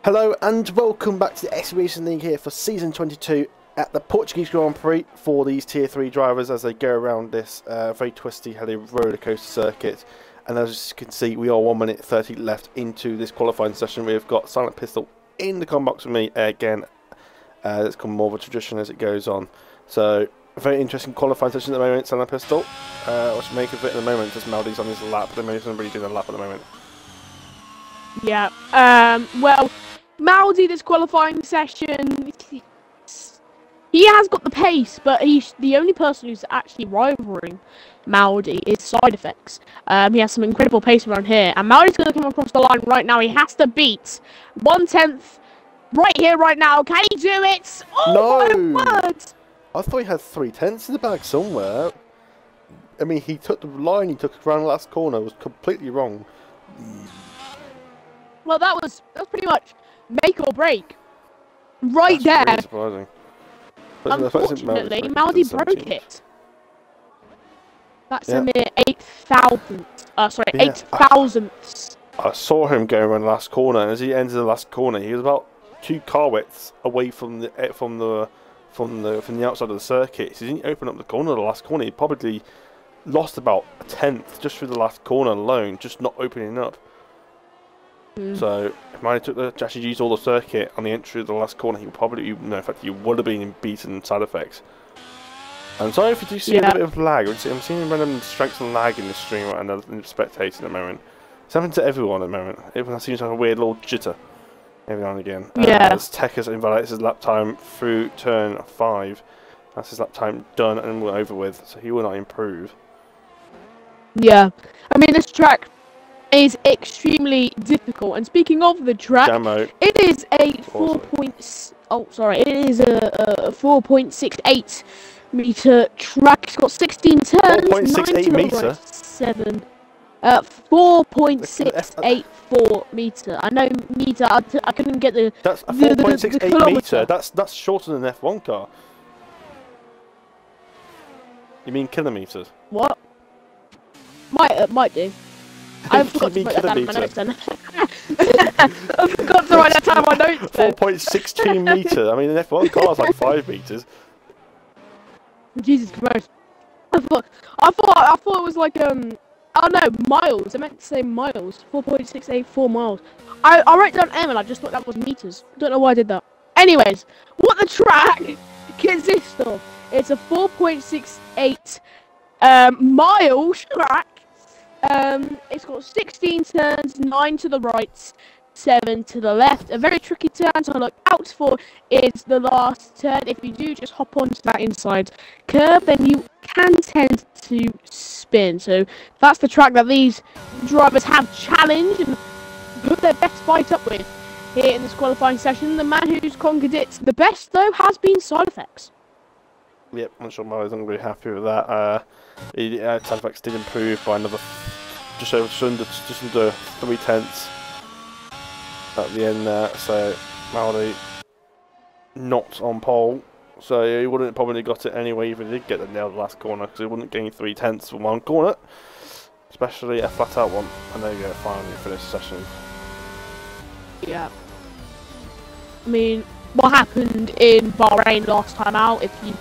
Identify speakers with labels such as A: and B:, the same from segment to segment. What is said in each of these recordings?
A: Hello and welcome back to the STB Racing League here for Season 22 at the Portuguese Grand Prix for these Tier 3 drivers as they go around this very twisty, hilly roller coaster circuit. And as you can see, we are 1 minute 30 left into this qualifying session. We've got Silent Pistol in the comm box with me again. It's become more of a tradition as it goes on. So, a very interesting qualifying session at the moment, Silent Pistol. What you make of it at the moment, just Maldi's on his lap. I don't know if somebody doing a lap at the moment.
B: Yeah, well, Maldi, this qualifying session, he has got the pace, but he's the only person who's actually rivaling Maldi is Side Effects. He has some incredible pace around here, and Maldi's going to come across the line right now. He has to beat 1/10 right here, right now. Can he do it? Oh,
A: No!
B: my word!
A: I thought he had 3/10 in the bag somewhere. I mean, he took the line he took around the last corner was completely wrong.
B: Well, that was pretty much make or break. Right
A: That's
B: there.
A: really surprising.
B: Unfortunately, Maldi broke it. That's a mere 8,000ths.
A: I saw him go around the last corner, and as he entered the last corner, he was about 2 car widths away from the outside of the circuit. So he didn't open up the corner. The last corner, he probably lost about a 10th just through the last corner alone, just not opening up. So if Maldi took the actually used all the circuit on the entry of the last corner, he would probably, in fact, he would have been beaten Side Effects. I'm sorry if you do see a little bit of lag. I'm seeing random strengths and lag in the stream and in the spectator at the moment. It's happening to everyone at the moment. Everyone seems to have a weird little jitter every now and again. As Tekka's invalidates his lap time through turn 5. That's his lap time done and we're over with, so he will not improve.
B: Yeah, I mean this track is extremely difficult. And speaking of the track, it is a 4.68 meter track. It's got 16 turns,
A: 4.68 meter.
B: 7. 4.684 meter. I know meter. I couldn't get the.
A: That's a 4.68 meter. That's shorter than an F1 car. You mean kilometers?
B: What? Might do. I forgot to write that down in my notes then. I forgot to write that down in my notes then.
A: 4.62 metre. I mean, an F1 car is like 5 metres.
B: Jesus Christ. I thought it was like, oh no, miles. I meant to say miles. 4.684 miles. I wrote down M and I just thought that was meters. Don't know why I did that. Anyways, what the track consists of. It's a 4.68 mile track. It's got 16 turns, 9 to the right, 7 to the left. A very tricky turn to look out for is the last turn. If you do just hop onto that inside curve, then you can tend to spin. So that's the track that these drivers have challenged and put their best fight up with here in this qualifying session. The man who's conquered it the best, though, has been Side Effects.
A: Yep, I'm sure Maldi's not going to be happy with that. Side Effects did improve by another just under 3/10 at the end there. So Maldi not on pole, so he wouldn't probably got it anyway if he did get the nail the last corner, because he wouldn't gain 3/10 from one corner, especially a flat out one. And there you go, finally finished the session.
B: Yeah. I mean, what happened in Bahrain last time out, if you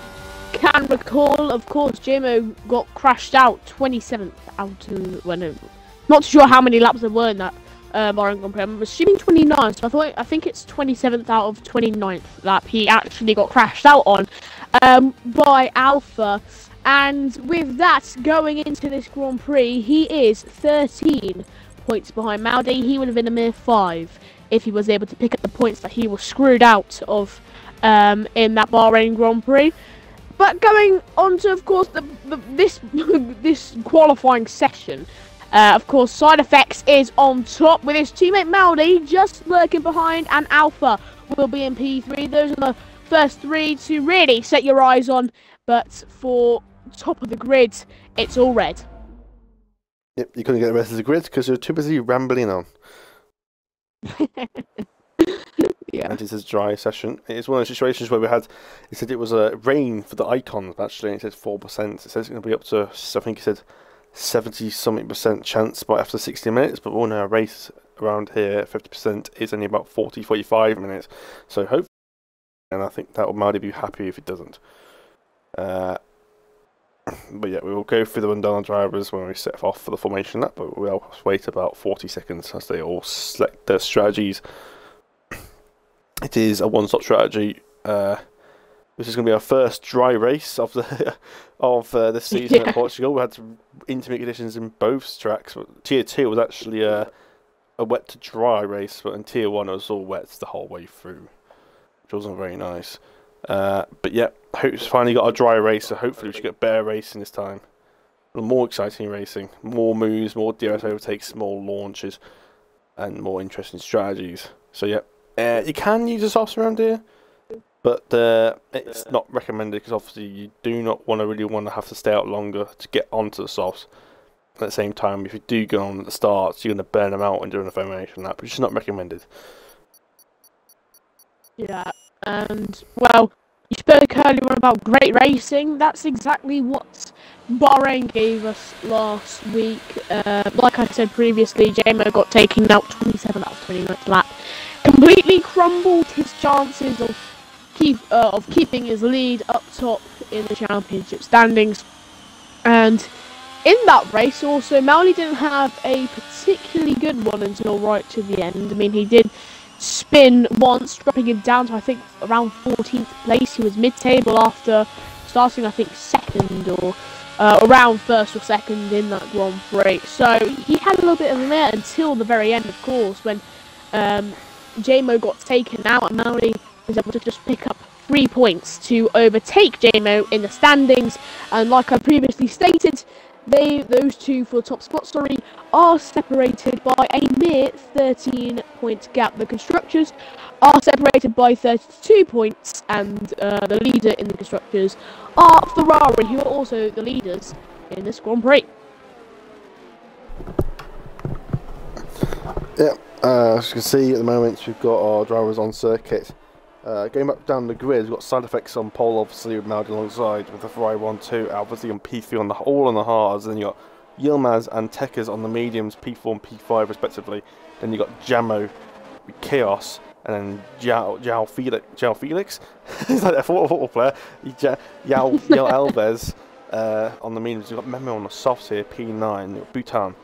B: can recall, of course, JMO got crashed out 27th out of, well, no, not sure how many laps there were in that Bahrain Grand Prix. I'm assuming 29, so I think it's 27th out of 29th lap he actually got crashed out on by Alpha. And with that, going into this Grand Prix, he is 13 points behind Maldi. He would have been a mere 5 if he was able to pick up the points that he was screwed out of in that Bahrain Grand Prix. But going on to, of course, this qualifying session, of course, Side Effects is on top with his teammate Maldi just lurking behind, and Alpha will be in P3. Those are the first 3 to really set your eyes on. But for top of the grid, it's all red.
A: Yep, you couldn't get the rest of the grid because you're too busy rambling on.
B: Yeah.
A: And it's a dry session. It's one of those situations where we had, it said it was a rain for the icons actually, and it says 4%. It says it's going to be up to, I think it said 70-something% chance by after 60 minutes, but we'll know a around here, 50%, is only about 40-45 minutes. So hopefully, and I think that will Maudi be happy if it doesn't. But yeah, we will go through the rundown on drivers when we set off for the formation lap, but we'll wait about 40 seconds as they all select their strategies. It is a one-stop strategy. This is going to be our first dry race of the this season at Portugal. We had some intermediate conditions in both tracks. But Tier 2 was actually a wet to dry race, but in Tier 1 it was all wet the whole way through, which wasn't very nice. But yeah, Hope's finally got a dry race, so hopefully we should get better racing this time. More exciting racing, more moves, more DRS overtakes, more launches, and more interesting strategies. So yeah, you can use the softs around here, but it's not recommended because obviously you do not really want to have to stay out longer to get onto the softs. At the same time, if you do go on at the start, you're going to burn them out when doing a formation lap, which is not recommended.
B: Yeah, and well, you spoke earlier on about great racing. That's exactly what Bahrain gave us last week. Like I said previously, JMO got taken out 27 out of 29th lap. Completely crumbled his chances of keeping his lead up top in the championship standings. And in that race also, Mauli didn't have a particularly good one until right to the end. I mean, he did spin once, dropping him down to I think around 14th place. He was mid-table after starting I think second or around first or second in that Grand Prix. So he had a little bit of a mare until the very end, of course, when JMO got taken out and Mauli was able to just pick up 3 points to overtake JMO in the standings. And like I previously stated, those two for top spot, are separated by a mere 13-point gap. The constructors are separated by 32 points, and the leader in the constructors are Ferrari, who are also the leaders in this Grand Prix.
A: Yeah, as you can see at the moment, we've got our drivers on circuit. Going back down the grid, we've got side effects on pole, obviously, with Maudi alongside, with the Ferrari 1-2, obviously on P3 all on the hards. Then you got Yilmaz and Tekers on the mediums, P4 and P5 respectively. Then you got Jamo with Chaos, and then João Felix, is that a football player? João Alves on the mediums. You've got Memo on the softs here, P9. You've got Bhutan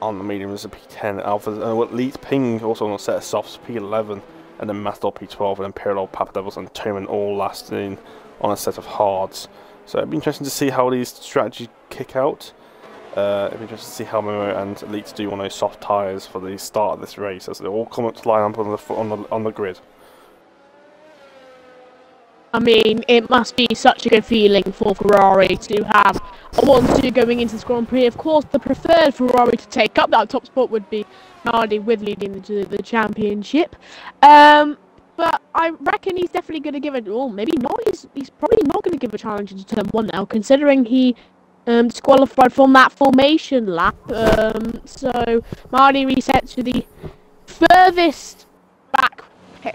A: on the mediums, P10. Alpha, Elite Ping also on a set of softs, P11. And then Mastor P12 and Imperial, Papadevils and Toman all lasting on a set of hards. So it'd be interesting to see how these strategies kick out. It'd be interesting to see how Memo and Elite do on those soft tyres for the start of this race, as they all come up to line up on the grid.
B: I mean, it must be such a good feeling for Ferrari to have a 1-2 going into this Grand Prix. Of course, the preferred Ferrari to take up that top spot would be Maudi with leading the championship. But I reckon he's definitely going to give it. Well, maybe not. He's probably not going to give a challenge into turn 1 now, considering he disqualified from that formation lap. So Maudi reset to the furthest back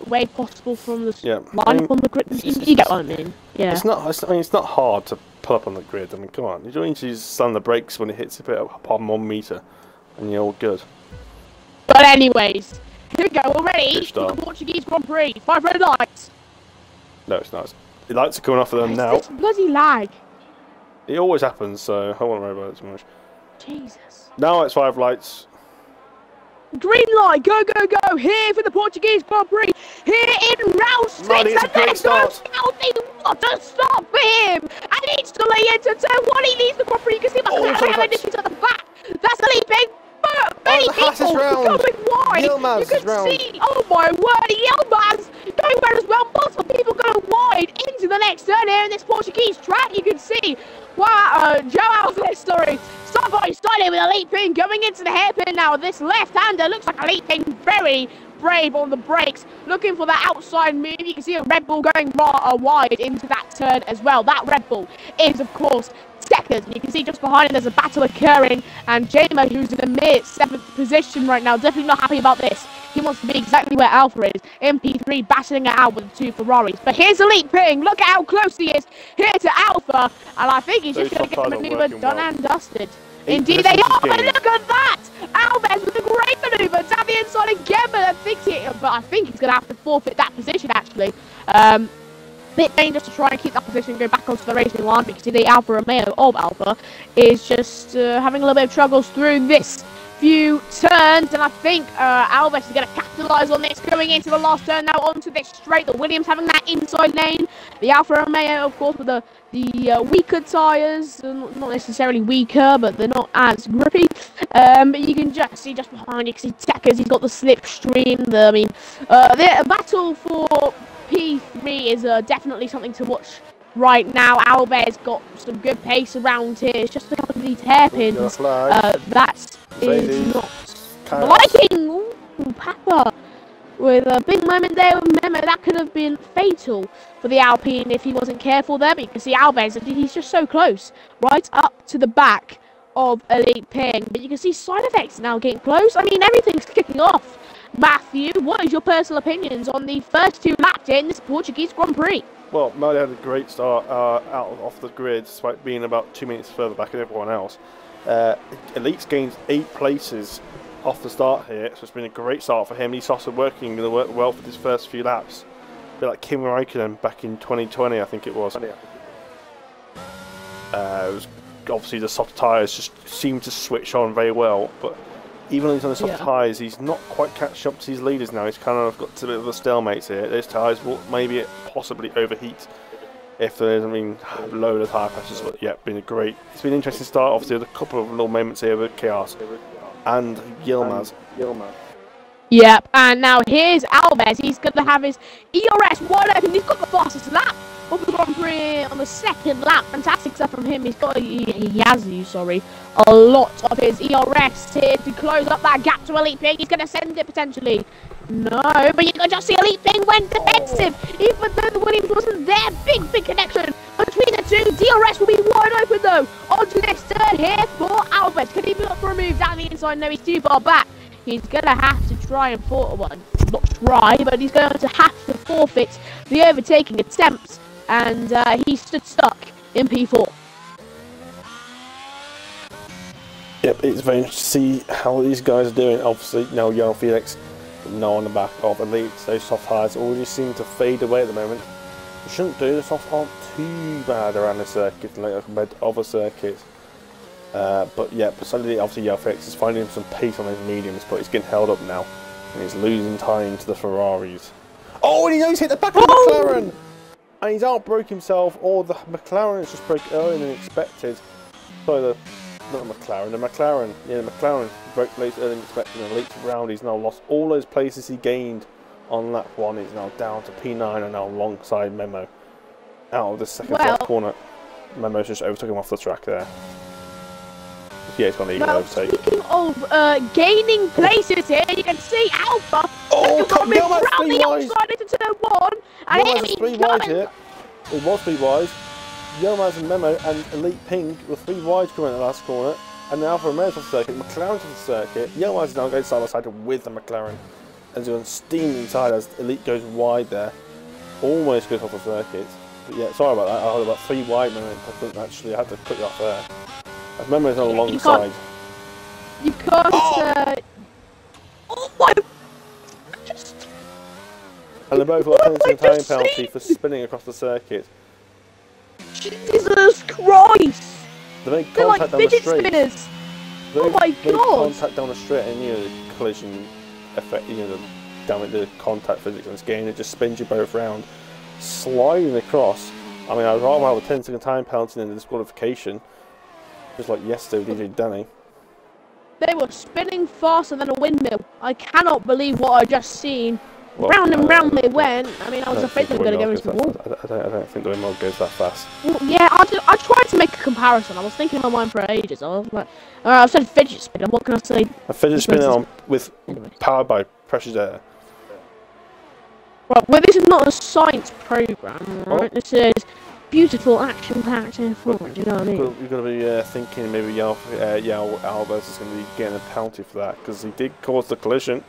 B: way possible from the line up on the grid. You get what I mean? Yeah. It's
A: not hard to pull up on the grid. I mean, come on. You don't need to slam the brakes when it hits a bit upon 1 meter, and you're all good.
B: But anyways, here we go. We're ready for the Portuguese Grand Prix. 5 red lights.
A: No, it's not. The lights are coming off of them now.
B: This bloody lag.
A: It always happens, so I won't worry about it too much.
B: Jesus.
A: Now it's 5 lights.
B: Green light, go, go, go, here for the Portuguese Grand Prix, here in round 6, and there's no Maudi, what a stop for him, and he's delay into turn 1, he leads the Grand Prix, you can see McLaren issues at the back, that's the leaping, many people going wide, you can see, oh my word, Yilmaz going wide as well, multiple people going wide into the next turn here in this Portuguese track, you can see, wow, João Alves, somebody started with a leaping going into the hairpin now. This left-hander looks like a leaping, very brave on the brakes, looking for that outside move. You can see a Red Bull going wide into that turn as well. That Red Bull is, of course, second. You can see just behind him there's a battle occurring, and JMO, who's in the mere 7th position right now, definitely not happy about this. He wants to be exactly where Alpha is. MP3 battling it out with the 2 Ferraris. But here's Elite Ping. Look at how close he is here to Alpha. And I think he's just going to get the maneuver done and dusted. Indeed they are, but look at that! Alves with a great manoeuvre down the inside again, but I think he's going to have to forfeit that position, actually. Bit dangerous to try and keep that position and go back onto the racing line, because the Alfa Romeo of Alfa is just having a little bit of struggles through this few turns, and I think Alves is going to capitalise on this going into the last turn now onto this straight. The Williams having that inside lane, the Alfa Romeo of course with the weaker tyres, not necessarily weaker, but they're not as grippy. But you can just see just behind you, see Tekker's, he's got the slipstream. The battle for P3 is definitely something to watch right now. Alves got some good pace around here. It's just a couple of these hairpins that is not liking. Ooh, Papa with a big moment there with Memo. That could have been fatal for the Alpine if he wasn't careful there. But you can see Alves, he's just so close, right up to the back of Elite Ping. But you can see side effects now getting close. I mean, everything's kicking off. Matthew, what is your personal opinions on the first two laps in this Portuguese Grand Prix?
A: Well, Murray had a great start off the grid, despite being about 2 minutes further back than everyone else. Elite's gained 8 places off the start here, so it's been a great start for him. He's also working well for his first few laps. A bit like Kim Raikkonen back in 2020, I think it was. It was obviously the soft tyres just seemed to switch on very well, but even though he's on the soft tyres, he's not quite catching up to his leaders now. He's kind of got a bit of a stalemate here. Those tyres will maybe possibly overheat if there's, load of tyre pressures. But yeah, it's been an interesting start. Obviously, with a couple of little moments here with Chaos and Yilmaz.
B: Yep, and now here's Alves. He's going to have his ERS wide open. He's got the fastest lap of the Grand Prix on the second lap. Fantastic stuff from him. He has used a lot of his ERS here to close up that gap to Elite Ping. He's going to send it potentially. No, but you can just see Elite Ping went defensive. Even though the Williams wasn't there. Big connection between the two. DRS will be wide open though. Onto this turn here for Alves. Can he look for a move down the inside? No, he's too far back. He's going to have to try and not try, but he's going to have to forfeit the overtaking attempts. And he's stood stuck in P4.
A: Yep, it's very interesting to see how these guys are doing. Obviously, now Yellow Felix, no on the back of Elite. Those soft tyres already seem to fade away at the moment. They shouldn't do. The soft aren't too bad around the circuit, like compared to other circuits. But yeah, suddenly obviously Yellow Felix is finding some pace on those mediums, but he's getting held up now, and he's losing time to the Ferraris. Oh, and he's hit the back of the McLaren! And he's outbroke himself, or the McLaren has just broke earlier than expected. Sorry, not the McLaren, the McLaren. Yeah, the McLaren broke later than expected and leaked around. He's now lost all those places he gained on lap 1. He's now down to P9 and now alongside Memo. Out of the second corner, Memo's just overtook him off the track there. Yeah, he's got an even overtake.
B: Speaking of gaining places here, you can see Alpha.
A: Oh, come on,
B: around the outside into turn 1. And here he's
A: 3 wide here. It was 3 wide. Yilmaz and Memo and Elite Ping were 3 wide coming in the last corner. And the Alfa Romeo's off the circuit, McLaren's off the circuit. Yilmaz is now going side by side with the McLaren. And he's going steaming inside as Elite goes wide there. Almost goes off the circuit. But yeah, sorry about that. I had about 3 wide moments. I couldn't actually, I had to cut you off there. As Memo's on the long side.
B: You can't. Oh my!
A: And they both got a penalty penalty for spinning across the circuit.
B: Jesus Christ!
A: They made contact down the straight.
B: Spinners. Oh my God!
A: Contact down the straight, and the collision effect, the contact physics on this game, it just spins you both round, sliding across. I mean, I'd rather have a 10-second time penalty than a disqualification, just like yesterday with DJ Danny.
B: They were spinning faster than a windmill. I cannot believe what I just seen. Well, round and round they went. I mean, I was afraid they were going to go into the wall.
A: I don't think the windmill goes that fast.
B: Well, yeah, I tried to make a comparison. I was thinking in my mind for ages. I was like, I've said fidget spinner. What can I say?
A: A fidget spinner powered by precious air.
B: Right, well, this is not a science program, right? This is beautiful, action-packed fun. Do you know what I mean?
A: We've got to be thinking maybe Yao Alves is going to be getting a penalty for that because he did cause the collision.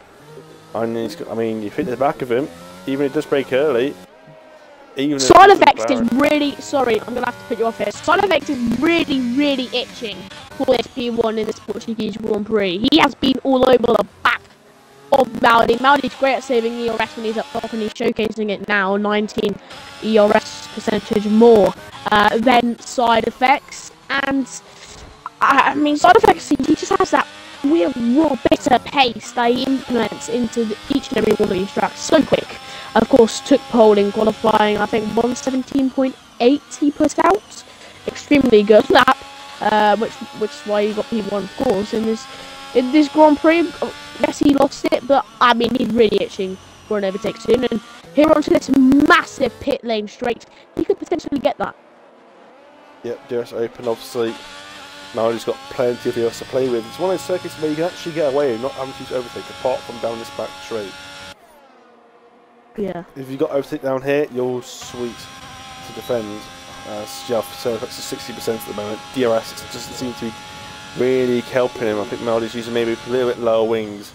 A: And you hit the back of him, even if it does break early.
B: Side effects is really, sorry, I'm going to have to put you off here. Side effects is really itching for this P1 in this Portuguese Grand Prix. He has been all over the back of Maldi. Maldi's great at saving ERS when he's up top, and he's showcasing it now. 19 ERS percentage more than Side Effects. And I mean, Side Effects, he just has that real raw, bitter pace that he implements into each and every one of these tracks so quick. Of course, took pole in qualifying, I think 117.8 he put out. Extremely good lap, which is why he got P1, of course. In this Grand Prix, yes, he lost it, but I mean, he's really itching for an overtake soon. And here onto this massive pit lane straight, he could potentially get that.
A: Yep, DRS open, obviously. Maldi's got plenty of DRS to play with. It's one of those circuits where you can actually get away and not having to use overtake, apart from down this back straight.
B: Yeah.
A: If you've got overtake down here, you're sweet to defend. Yeah, so that's 60% at the moment. DRS doesn't seem to be really helping him. I think Maldi's using maybe a little bit lower wings,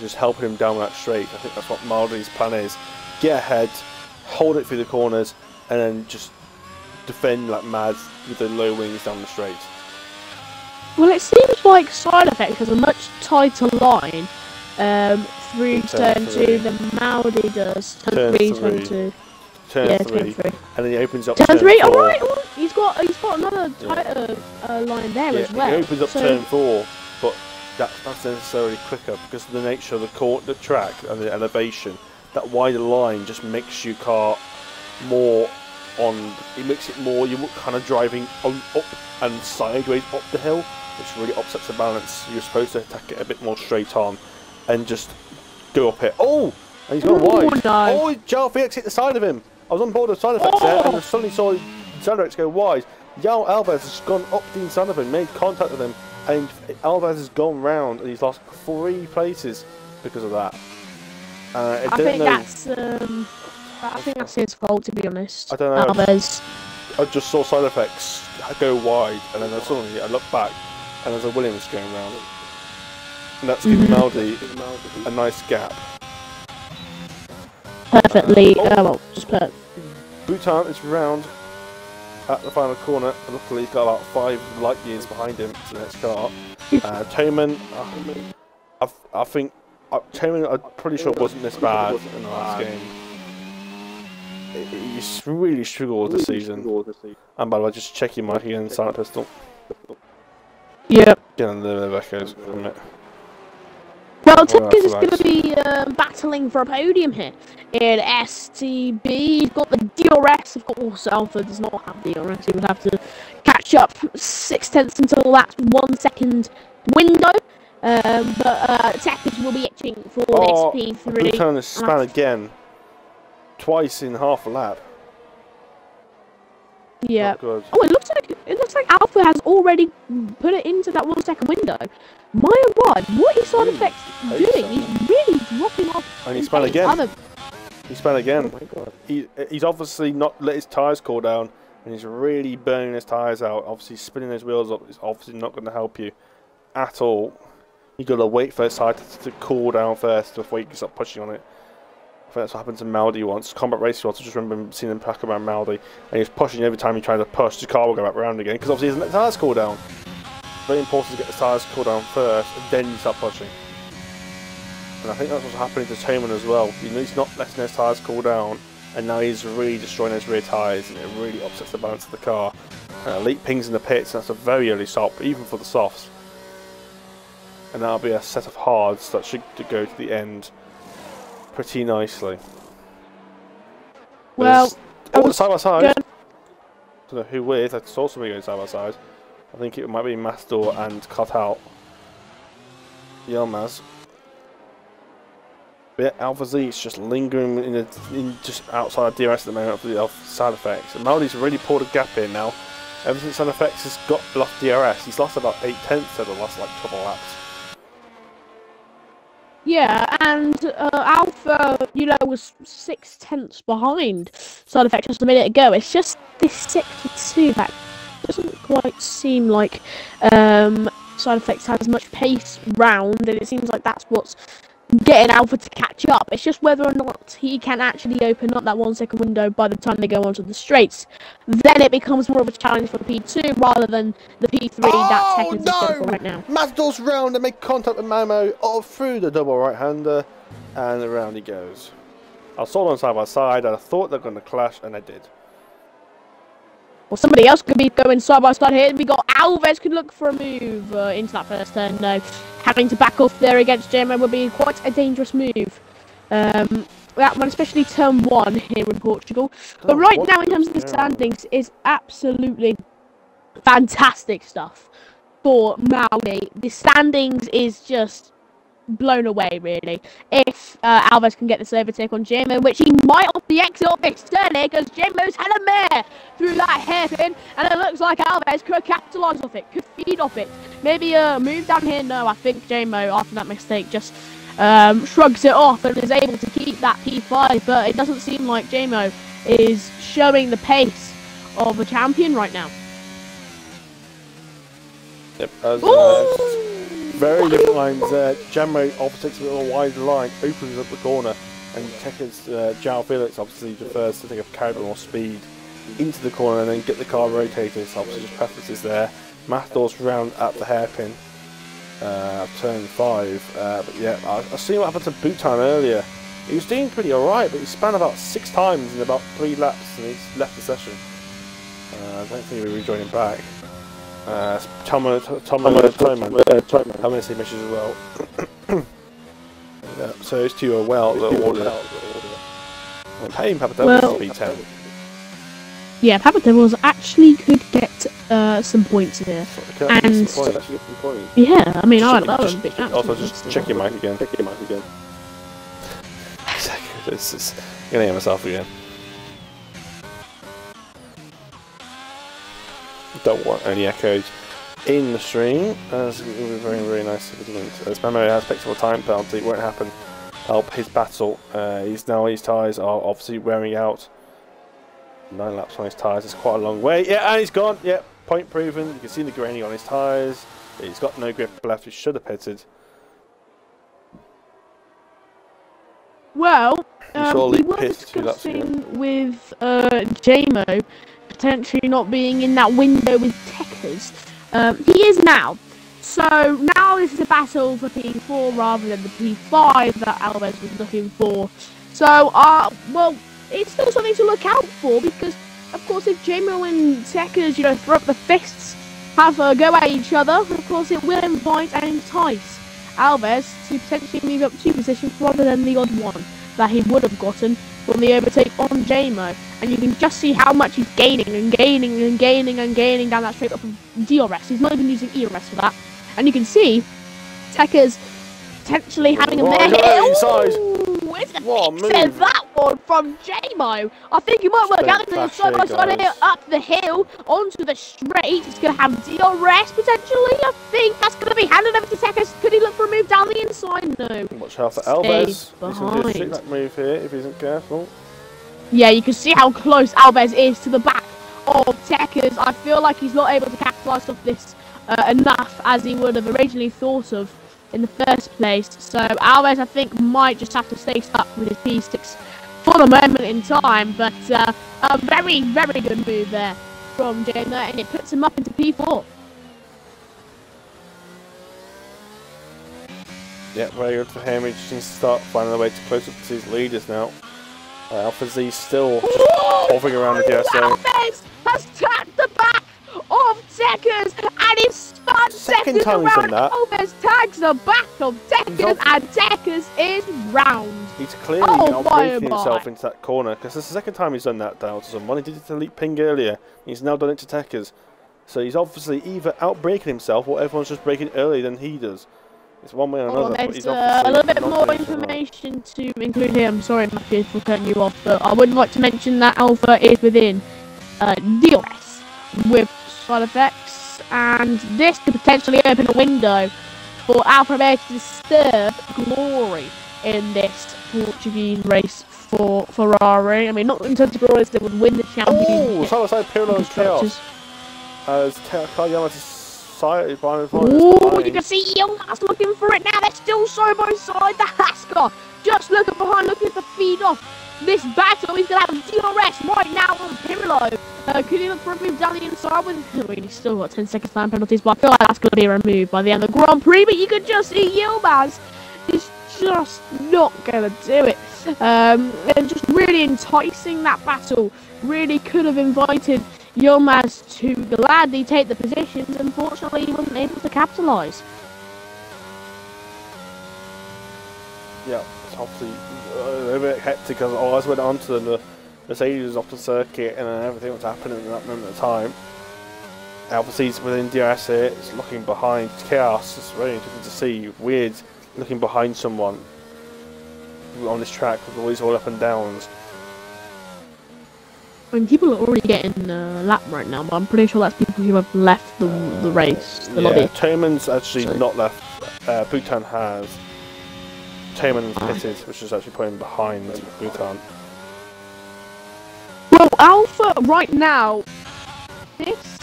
A: just helping him down that straight. I think that's what Maldi's plan is. Get ahead, hold it through the corners, and then just defend like mad with the low wings down the straight.
B: Well, it seems like Side Effect has a much tighter line through turn 2 than Maldi does. Turn 3, turn 2.
A: Turn 3. And then he opens up
B: turn 3.
A: 4.
B: Alright, he's got another tighter line there as well.
A: He opens up turn 4, but that's not necessarily quicker because of the nature of the track and the elevation. That wider line just makes your car more on. It makes it more. You're kind of driving up and sideways up the hill, which really upsets the balance. You're supposed to attack it a bit more straight on and just go up it. Oh, and he's gone wide.
B: No.
A: Oh, Joao Felix hit the side of him. I was on board with Side Effects there, and I suddenly saw Side Effects go wide. Joao Alves has gone up the inside of him, made contact with him, and Alves has gone round, and he's lost 3 places because of that. I
B: think that's his fault, to be honest.
A: I don't know.
B: Alves.
A: I just saw Side Effects go wide, and then suddenly I looked back, and there's a Williams going round. And that's giving Maldi a nice gap.
B: Perfectly. Well, just put.
A: Bhutan is round at the final corner. Luckily, he's got about 5 light years behind him to the next car. Toman, I think Toman, I'm pretty sure wasn't this bad in the last game. He's really struggled this season. And by the way, just checking my again, silent pistol.
B: Yep.
A: Getting a little bit of echoes from it.
B: Well, Tuckers is going to be battling for a podium here in STB. He's got the DRS, of course. Alpha does not have DRS. He would have to catch up 6/10 until that 1 second window. But Tuckers will be itching for this P3.
A: Bhutan has span again, twice in half a lap.
B: Yeah. Oh, it looks like Alpha has already put it into that 1 second window. My God, what is Side Effects doing? He's really dropping off.
A: And he spun again. He spun again. Oh my God. He's obviously not let his tyres cool down, and he's really burning his tyres out. Obviously, spinning those wheels up is obviously not going to help you at all. You've got to wait for his tyre to cool down first before you can start pushing on it. I think that's what happened to Maldi once. Combat Race once, I just remember seeing him pack around Maldi, and he was pushing every time he tried to push, the car will go back around again, because obviously his tyres cool down. Very important to get the tyres cool down first, and then you start pushing. And I think that's what's happening to Toman as well. He's not letting his tyres cool down, and now he's really destroying his rear tyres, and it really upsets the balance of the car. Late pings in the pits, and that's a very early stop, even for the softs. And that'll be a set of hards that should go to the end pretty nicely.
B: Well,
A: side by side. I don't know who with. I saw somebody going side by side. I think it might be Mastor and Cartel. Yilmaz. But yeah, Alpha Z is just lingering in just outside DRS at the moment of Side Effects. And Maldi's really pulled a gap in now. Ever since Side Effects has got lost DRS, he's lost about 8/10 over the last like couple of laps.
B: Yeah, and Alpha, was 6/10 behind Side Effects just a minute ago. It's just this 6-2 that doesn't quite seem like Side Effects has as much pace round, and it seems like that's what's getting Alpha to catch up. It's just whether or not he can actually open up that 1 second window by the time they go onto the straights. Then it becomes more of a challenge for P2 rather than the P3 that Tekken's is going for right now.
A: Matador's round and make contact with Mamo through the double right-hander, and around he goes. I saw them side by side, and I thought they were going to clash, and they did.
B: Well, somebody else could be going side by side here. We got Alves could look for a move into that first turn. No, having to back off there against JMO would be quite a dangerous move. That one, especially turn 1 here in Portugal. But right now, in terms of the standings, is absolutely fantastic stuff for Maui. The standings is just blown away, really. If Alves can get this overtake on JMO, which he might off the exit of this turn here, because JMO's had a mare through that hairpin, and it looks like Alves could capitalise off it, could feed off it. Maybe a move down here. No, I think JMO, after that mistake, just shrugs it off and is able to keep that P5, but it doesn't seem like JMO is showing the pace of a champion right now.
A: Yep, very different lines there. JMO takes a little wide line, opens up the corner, and Tekken's João Felix obviously prefers to take a carry more speed into the corner and then get the car rotated. So obviously just preferences there. Matador's round at the hairpin, turn 5. But yeah, I seen what happened to boot time earlier. He was doing pretty alright, but he spun about 6 times in about 3 laps and he's left the session. I don't think we'll be joining back. Tom see missions as well. Yeah, so those two are well ordered. Paying Papa Devils to P10.
B: Yeah, Papa Devils actually could get some points here. And yeah, I mean, that would be
A: also just check your mic again. This is gonna hear myself again. Don't want any echoes in the stream. It's going to be very, very nice. As Mamo has picked up a time penalty, it won't happen. Help his battle. His tyres are obviously wearing out. 9 laps on his tyres. It's quite a long way. Yeah, and he's gone. Yeah, point proven. You can see the graining on his tyres. He's got no grip left. He should have pitted.
B: Well, we were discussing with JMO potentially not being in that window with Tekkers. He is now. So now this is a battle for P4 rather than the P5 that Alves was looking for. So, well, it's still something to look out for because, of course, if JMO and Tekkers, throw up the fists, have a go at each other, of course, it will invite and entice Alves to potentially move up 2 positions rather than the odd one that he would have gotten from the overtake on JMO. And you can just see how much he's gaining and gaining and gaining and gaining down that straight up of DRS. He's not even using ERS for that. And you can see Tekkers potentially having a mare here. Ooh, it's a fix that one from JMO. I think he might work out the side by side here, up the hill, onto the straight. It's going to have DRS potentially. I think that's going to be handed over to Tekkers. Could he look for a move down the inside? No.
A: Watch out for Alves. He's going to do a trick that move here if he isn't careful.
B: Yeah, you can see how close Alves is to the back of Tekkers. I feel like he's not able to capitalise off this enough as he would have originally thought of in the first place. So Alves, I think, might just have to stay stuck with his P6 for the moment in time. But a very, very good move there from JMO, and it puts him up into P4.
A: Yeah, very good for him. He just needs to start finding a way to close up to his leaders now. Alpha Z still just hovering around the DSO.
B: Alves has tapped the back of Tekkers and he's spun
A: second time he's done that.
B: Alves tags the back of Tekkers and Tekkers is round.
A: He's clearly now breaking himself into that corner because it's the second time he's done that down to someone. He did it to Leap Ping earlier. He's now done it to Tekkers. So he's obviously either outbreaking himself or everyone's just breaking earlier than he does. It's one way or another.
B: There's a little bit more information to include here. I'm sorry, Matthew, for cutting you off, but I would like to mention that Alpha is within DRS with side effects, and this could potentially open a window for Alfa Romeo to disturb glory in this Portuguese race for Ferrari. I mean, not in terms of glory, they would win the championship.
A: Oh, side-by-side parallel chaos. As Kayama side.
B: Oh, you can see Yilmaz looking for it now. They're still so both sides. The Haskell just looking behind, looking to feed off this battle. He's going to have DRS right now on Pirillo. Could he look for a move down the inside with... I mean, he's still got 10 seconds time penalties, but I feel like that's going to be removed by the end of the Grand Prix. But you can just see Yilmaz is just not going to do it. And just really enticing that battle. Really could have invited Yilmaz to gladly take the positions. Unfortunately, he wasn't able to capitalise.
A: Yeah, it's obviously a bit hectic because I went on to the Mercedes off the circuit and everything was happening at that moment of time. Obviously, it's within DRS here, it's looking behind. It's chaos. It's very interesting to see. Weird looking behind someone on this track with all these up and downs.
B: I mean, people are already getting a lap right now, but I'm pretty sure that's people who have left the race, the lobby.
A: Toman's actually not left. Bhutan has. Toman's pitted, which is actually putting behind Bhutan.
B: Well, Alpha right now, this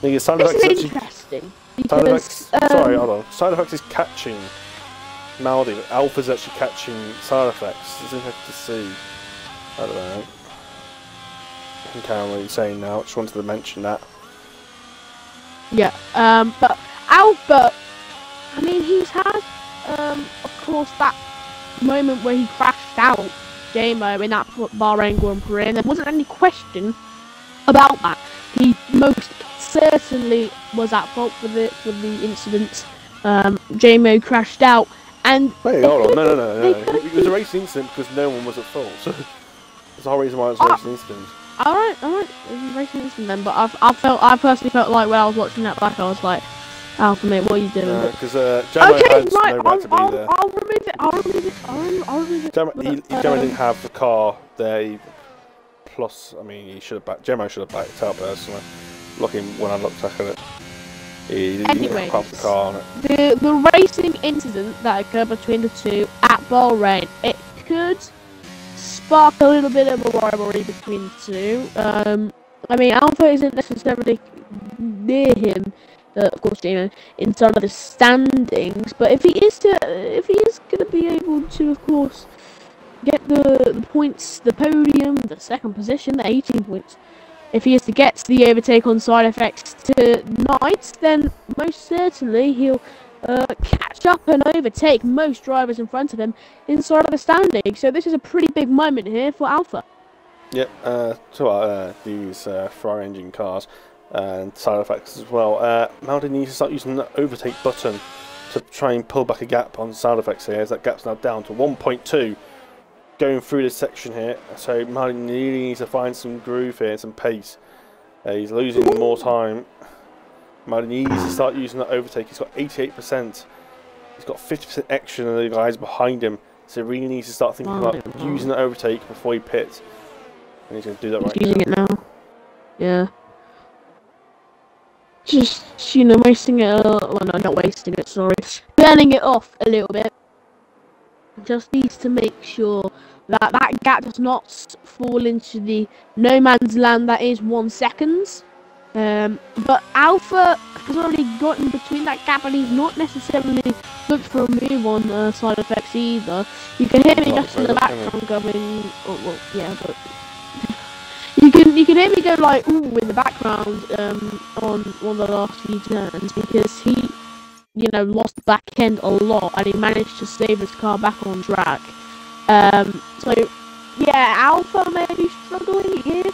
B: is interesting. Because,
A: sorry, hold on. Side effects is catching Maldi, but Alpha's actually catching side effects. It's interesting to see. I don't know. I can't remember what you're saying now. Just wanted to mention that.
B: Yeah, but Alpha, I mean, he's had, of course, that moment where he crashed out JMO in that Bahrain Grand Prix, and there wasn't any question about that. He most certainly was at fault for the incident. JMO crashed out, and
A: wait, hold on, no. It was a racing incident because no one was at fault. So that's the whole reason why it was a racing incident. Alright,
B: it was a racing incident then. But I personally felt like when I was watching that back, I was like, Alpha mate, what are you doing?
A: Because JMO had no right to be there.
B: I'll remove it.
A: JMO didn't have the car there. Plus, I mean, JMO should have backed out personally. Looking when I looked back at it, he didn't have the car on it.
B: The racing incident that occurred between the two at Bahrain, it could spark a little bit of a rivalry between the two. I mean, Alpha isn't necessarily near him, of course, inside of the standings. But if he is going to be able to, of course, get the points, the podium, the second position, the 18 points. If he is to get the overtake on side effects tonight, then most certainly he'll catch up and overtake most drivers in front of him inside of the standing. So this is a pretty big moment here for Alpha.
A: Yep, to these Ferrari engine cars and side effects as well. Maldi needs to start using the overtake button to try and pull back a gap on side effects here, as that gap's now down to 1.2 going through this section here. So Maldi really needs to find some groove here, some pace. He's losing more time. Maldi needs to start using that overtake. He's got 88%. He's got 50% extra than the guys behind him. So he really needs to start thinking about using that overtake before he pits. And he's going to do that right now.
B: Using it now. Yeah. Just, wasting it a little. Well, no, not wasting it, sorry. Burning it off a little bit. Just needs to make sure that that gap does not fall into the no man's land that is 1 second. But Alpha has already gotten between that gap, and he's not necessarily looked for a move on side effects either. You can hear me just in the background going, oh, well, yeah, but you can hear me go like, ooh, in the background on one of the last few turns, because he, lost the back end a lot, and he managed to save his car back on track. So yeah, Alpha may be struggling here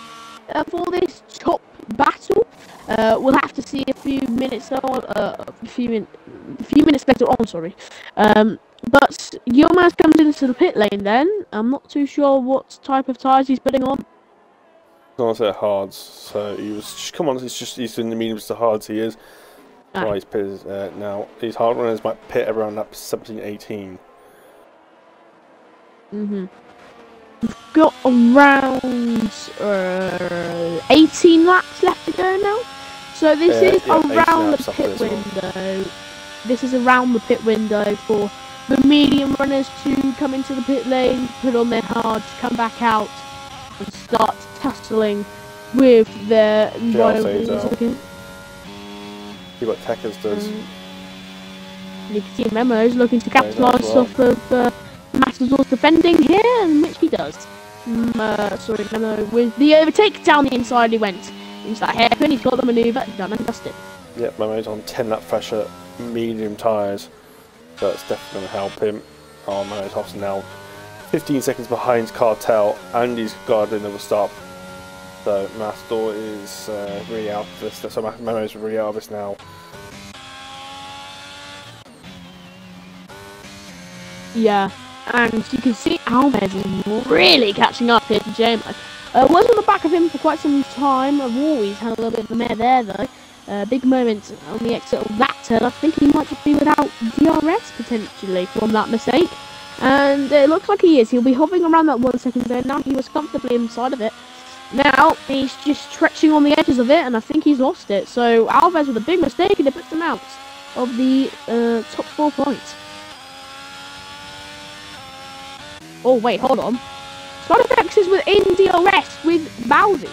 B: for this top battle. We'll have to see a few minutes on, a few minutes later on. Sorry. But Yilmaz comes into the pit lane. Then I'm not too sure what type of tyres he's putting on.
A: I say hards, so he was just come on. He's in the mediums to hards. He is. Right, he's pitted now. These hard runners might pit around lap 17, 18.
B: We've got around 18 laps left to go now. So this is around the pit window. This is around the pit window for the medium runners to come into the pit lane, put on their hards, come back out, and start tussling with their rivals.
A: See what Tekka's does.
B: You can see Memo's looking to capitalise off of Matador's defending here, and which he does. Sorry, Memo with the overtake down the inside. He went into that hairpin. He's got the manoeuvre done and dusted.
A: Yep, Memo's on 10 lap pressure, medium tyres, so it's definitely going to help him. Oh, Memo's off now 15 seconds behind Cartel, and he's got another stop. So Matador is really out of this. So Memo's really out of this now.
B: Yeah, and you can see Alves is really catching up here to J-Mo. Was on the back of him for quite some time. I've always had a little bit of a mare there though. Big moment on the exit of that turn. I think he might just be without DRS potentially from that mistake. And it looks like he is. He'll be hovering around that 1 second zone now. He was comfortably inside of it. Now he's just stretching on the edges of it, and I think he's lost it. So Alves with a big mistake, and it puts him out of the top 4 points. Oh wait, hold on. Skyflex is within DRS with Bowsy.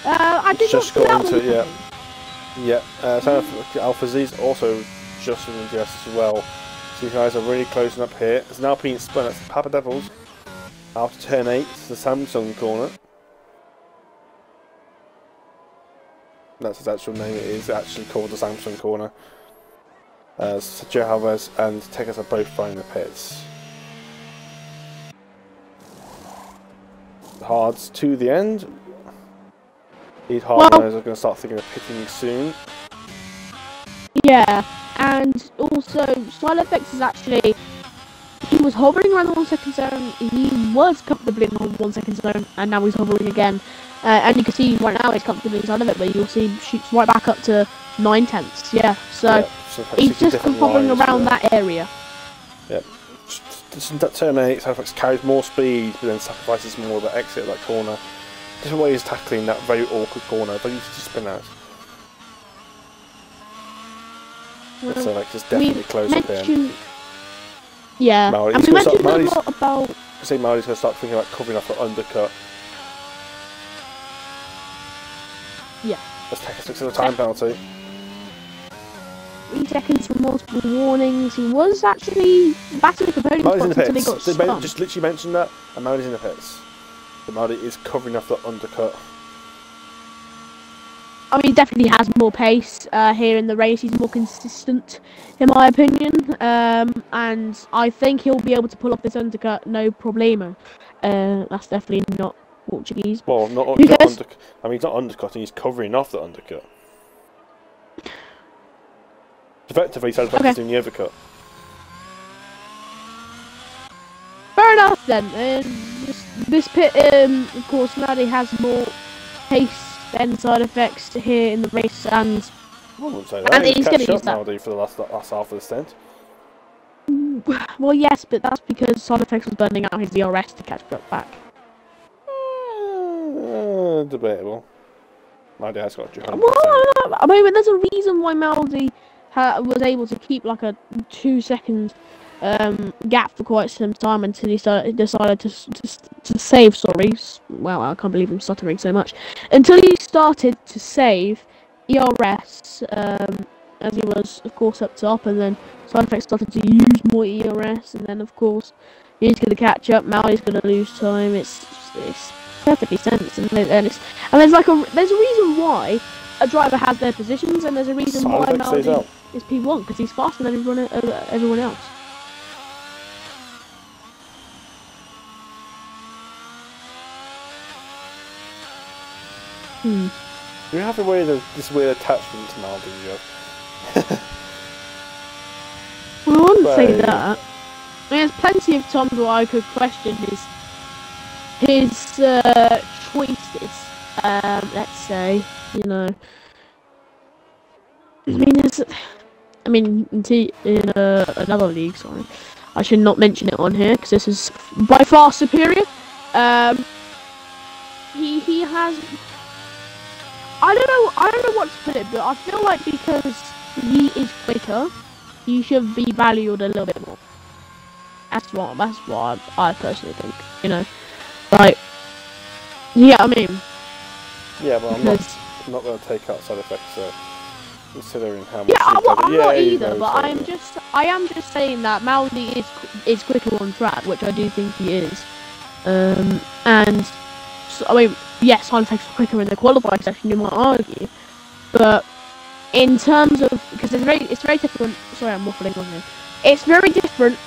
B: I did
A: just
B: not
A: got into it, yeah. Alpha Z's also just within DRS as well. So you guys are really closing up here. It's now being spun at Papa Devils after turn 8, the Samsung corner. That's his actual name. It is actually called the Samsung corner. Sergio Alves and Tekkas are both flying the pits. Hards to the end. These hard runners are going to start thinking of pitting soon.
B: Yeah, and also Stylefx is actually, he was hovering around the 1 second zone. He was comfortably in the 1 second zone, and now he's hovering again. And you can see right now he's comfortably inside of it, but you'll see he shoots right back up to 9/10. Yeah, so he's just hovering around that area.
A: Yep. That turn 8, Stylefx carries more speed, but then sacrifices more of the exit of that corner. Different way he's tackling that very awkward corner, very easy to spin out.
B: Well,
A: so like just definitely close up in.
B: Yeah, and we mentioned a lot about.
A: I say Maury's going to start thinking about covering off the undercut.
B: Yeah.
A: Let's take a 6 of the time penalty.
B: 3 seconds for multiple warnings. He was actually battling for podium spots until he got spun.
A: Just literally mentioned that, and Maury's in the pits. So Maury is covering off the undercut.
B: I mean, he definitely has more pace here in the race. He's more consistent, in my opinion. And I think he'll be able to pull off this undercut, no problemo. That's definitely not Portuguese.
A: Well, not undercut. I mean, he's not undercutting, he's covering off the undercut. Effectively, he's doing the overcut.
B: Fair enough then. This pit, of course, Maddie has more pace than Stylefx here in the race, and
A: I wouldn't say that. He's going to use that for the last half of the stint.
B: Well, yes, but that's because Stylefx was burning out his DRS to catch back.
A: Debatable. My dad's got 200%.
B: Well, I mean, there's a reason why Maldi was able to keep like a 2 second gap for quite some time until he decided to save. Sorry, wow, I can't believe I'm stuttering so much. Until he started to save ERS, as he was, of course, up top, and then Stylefx started to use more ERS, and then, of course, he's going to catch up. Maldi's going to lose time. It's perfectly sense, and there's a reason why a driver has their positions, and there's a reason why Maldi is P1, because he's faster than everyone else.
A: You have this weird attachment to Maldi, you
B: Well, I wouldn't say that. I mean, there's plenty of times where I could question his choices. Let's say, you know. I mean, in another league. Sorry, I should not mention it on here because this is by far superior. He has. I don't know what to put it, but I feel like because he is quicker, he should be valued a little bit more. That's what I personally think. You know, like, yeah, I mean,
A: yeah, but I'm not going to take out Stylefx. So considering how much.
B: Yeah, I'm not
A: he
B: either,
A: knows
B: but
A: that,
B: I am just saying that Maudi is quicker on track, which I do think he is. And so, I mean, yes, side effects are quicker in the qualifying session, you might argue, but in terms of, because it's very different. Sorry, I'm waffling on here. It's very different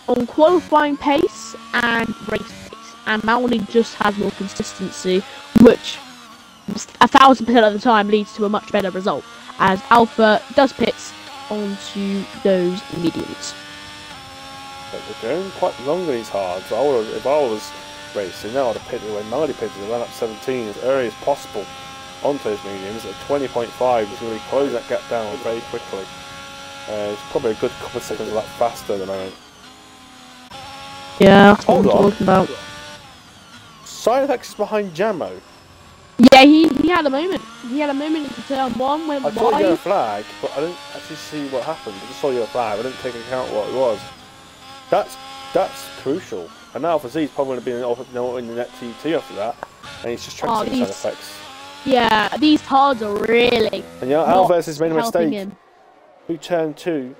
B: on qualifying pace and race pace, and Maudi just has more consistency, which 1000% of the time leads to a much better result, as Alpha does pits onto those mediums.
A: But they're going quite long on these hards. If I was racing, now I'd have pitted when Maudi pitted around up 17 as early as possible onto those mediums. At 20.5, he's really closing that gap down very quickly. It's probably a good couple of seconds of that faster at the moment.
B: Yeah, that's what I'm talking about.
A: Side effects is behind Jamo.
B: Yeah, he had a moment. He had a moment into turn one when
A: I saw your flag, but I didn't actually see what happened. I just saw your flag. I didn't take account what it was. That's crucial. And now Alpha Z's probably going to be in the net TT after that, and he's just trying to see side effects.
B: Yeah, these cards are really.
A: And yeah, Alvarez has made a mistake.
B: Him.
A: Through turn 2,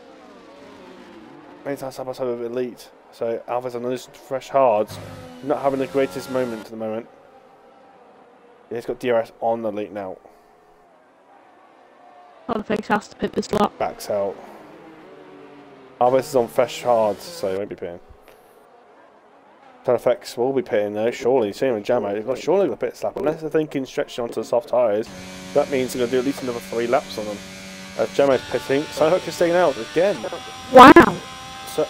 A: made that side by side with Elite. So Alvarez on those fresh hards, not having the greatest moment at the moment. He's got DRS on the Elite now.
B: Politics has to pit this lap.
A: Backs out. Alvarez is on fresh hards, so he won't be pitting. Effects will be pitting though, surely. Same with Jamo, they've got surely a pit slap. Unless they're thinking stretching onto the soft tyres, that means they're going to do at least another 3 laps on them. As Jamo's pitting, Sidehawk is staying out again.
B: Wow!
A: So,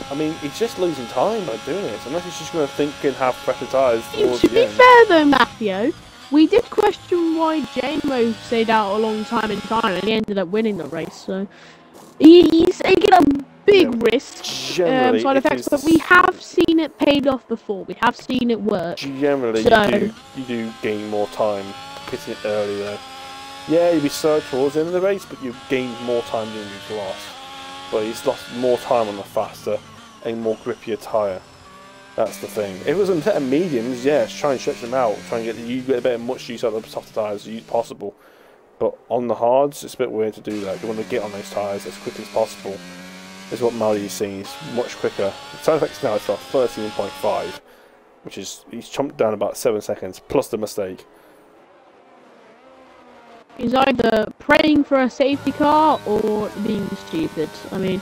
A: I mean, he's just losing time by doing this, unless he's just going to think and have fresher tyres towards
B: to
A: the
B: be
A: end.
B: fair though, Matthew, we did question why Jamo stayed out a long time in China and he ended up winning the race, so he's taking a big risk side effects, but we have seen it paid off before. We have seen it work.
A: Generally, you do gain more time pitting it early though. Yeah, you'd be slow towards the end of the race, but you gained more time than you've lost. But he's lost more time on the faster and more grippier tyre. That's the thing. If it was on set of mediums, yes, try and stretch them out. Try and get a bit of much use out of the softer tyres as possible. But on the hards, it's a bit weird to do that. You want to get on those tyres as quickly as possible. This is what Maudi's seeing. He's much quicker. Side effects now is about 13.5, which is he's chumped down about 7 seconds plus the mistake.
B: He's either praying for a safety car or being stupid. I mean,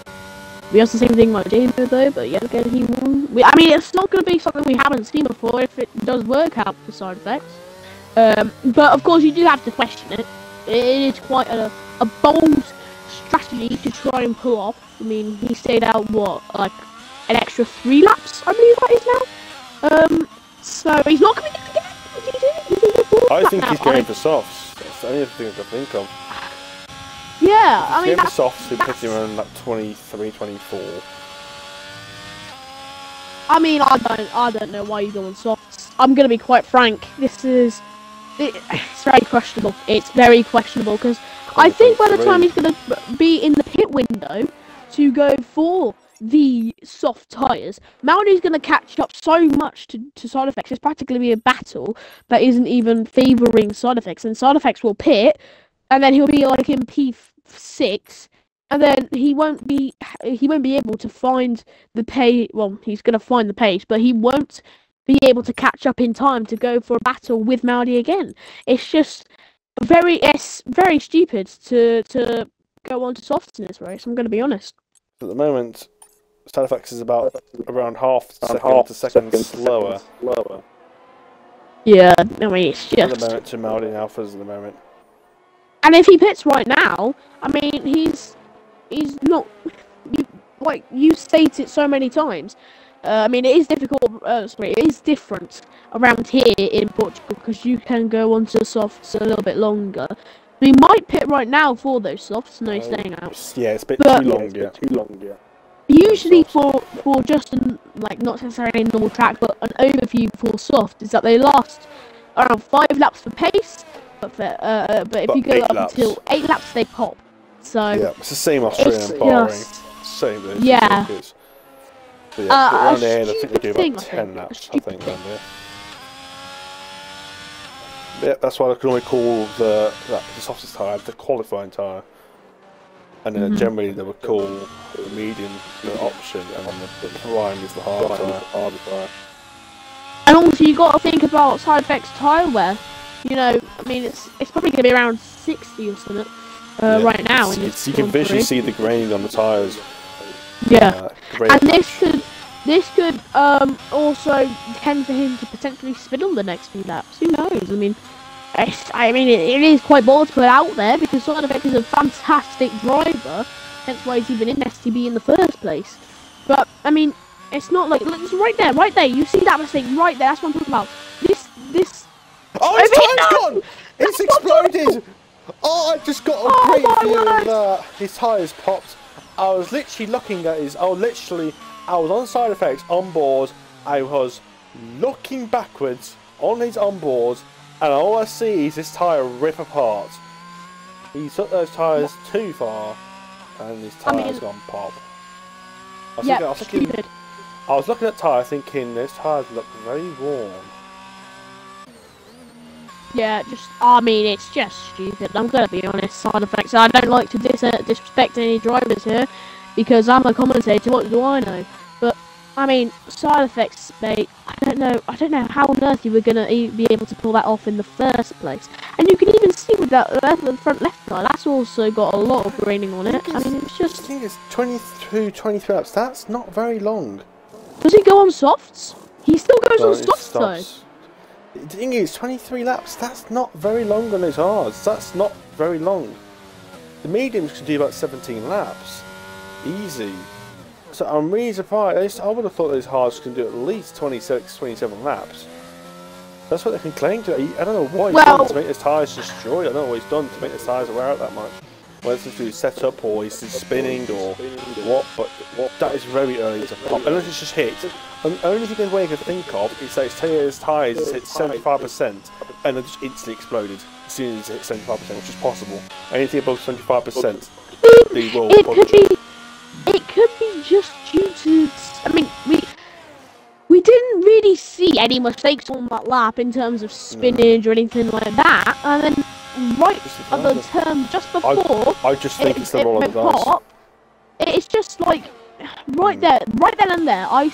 B: we have the same thing about James though, but yet again he won. I mean, it's not going to be something we haven't seen before if it does work out for side effects. But of course, you do have to question it. It is quite a bold strategy to try and pull off. I mean, he stayed out what, like an extra 3 laps, I believe that is now. So he's not coming in again.
A: I think he's going for softs. That's the only thing I can think of.
B: Yeah, I mean,
A: for softs, he'll put him around like 23, 24.
B: I mean, I don't know why you go on softs. I'm gonna be quite frank. It's very questionable. It's very questionable because I think by the time he's going to be in the pit window to go for the soft tyres, Maudi's going to catch up so much to side effects. It's practically be a battle that isn't even favouring side effects, and side effects will pit, and then he'll be like in P6, and then he won't be able to find the pace. Well, he's going to find the pace, but he won't be able to catch up in time to go for a battle with Maudi again. It's just very stupid to go on to softs in this race. I'm going to be honest.
A: At the moment, side effects is about around half a second slower.
B: Yeah, I mean it's just.
A: At the moment, to Maudi and Alphas at the moment.
B: And if he pits right now, I mean he's not. Like you stated so many times. I mean, it is difficult. Sorry, it is different around here in Portugal because you can go onto softs a little bit longer. We might pit right now for those softs, no staying out.
A: Yeah, it's a bit too long. Yeah, too long. Yeah.
B: Usually for just like not necessarily a normal track, but an overview for soft is that they last around 5 laps for pace, but if you go up until 8 laps, they pop. So
A: yeah, it's the same Australian barring. Same those
B: yeah.
A: But yeah, around the end, I think they do about 10 laps, I think, around there. Yeah, that's why I can only call the softest tyre the qualifying tyre. And then generally they would call the medium the option, and then the prime is the hard tyre.
B: And also you got to think about side effects tyre wear. You know, I mean, it's probably going to be around 60 or something right now.
A: You can visually see the graining on the tyres.
B: Yeah, and this could also tend for him to potentially spin on the next few laps. Who knows? I mean, it is quite bold to put out there because Side Effect is a fantastic driver, hence why he's even in STB in the first place. But I mean, it's not like it's right there. You see that mistake right there? That's what I'm talking about. This.
A: Oh, his tyre's gone! It's exploded! Oh, I just got a great view of that. His tyres popped. I was literally looking at his. I was on Side Effects on board. I was looking backwards on his onboard, and all I see is this tyre rip apart. He took those tyres too far, and his tyre has gone pop. I was looking at tyre thinking those tyres look very warm.
B: Yeah, it's just stupid. I'm gonna be honest, Side Effects. I don't like to disrespect any drivers here, because I'm a commentator. What do I know? But I mean, Side Effects, mate. I don't know how on earth you were gonna be able to pull that off in the first place. And you can even see with that front left tire, that's also got a lot of graining on it. I mean, it's just.
A: I think it's 23 laps. That's not very long.
B: Does he go on softs? He still goes on softs though.
A: The thing is, 23 laps, that's not very long on those hards. That's not very long. The mediums can do about 17 laps. Easy. So I'm really surprised. I would have thought those hards can do at least 26, 27 laps. That's what they can claim to. I don't know what he's done to make his tyres destroy. I don't know what he's done to make the tyres wear out that much. Whether it's through setup or he's spinning or what, but that is very early to pop. Unless it's just hit. And the only way I can think of is that his tyres hit 75% and then just instantly exploded as soon as it hit 75%, which is possible. Anything above 75%, they will.
B: It could be just due to. I mean, we didn't really see any mistakes on that lap in terms of spinach or anything like that, and then. Right at the turn just before,
A: I just think it's the roll of the dice.
B: It's just like right then and there. I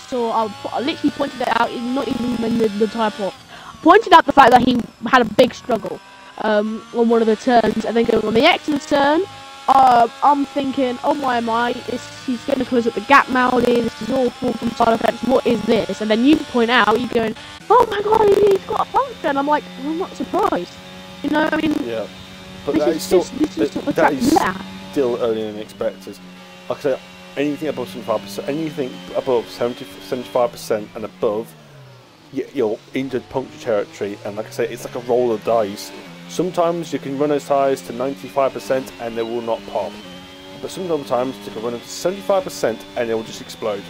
B: literally pointed it out, not even when the tyre pop. Pointed out the fact that he had a big struggle on one of the turns, and then going on the exit turn. I'm thinking, oh my, he's going to close up the gap, Maudi. This is awful from Side Effects. What is this? And then you point out, you're going, oh my god, he's got a function. I'm like, I'm not surprised. You know, I mean,
A: yeah, but that is still earlier than expected. Like I say, anything above 75%, anything above 75% and above, you're into puncture territory. And like I say, it's like a roll of dice. Sometimes you can run those tyres to 95% and they will not pop, but sometimes you can run them to 75% and they will just explode.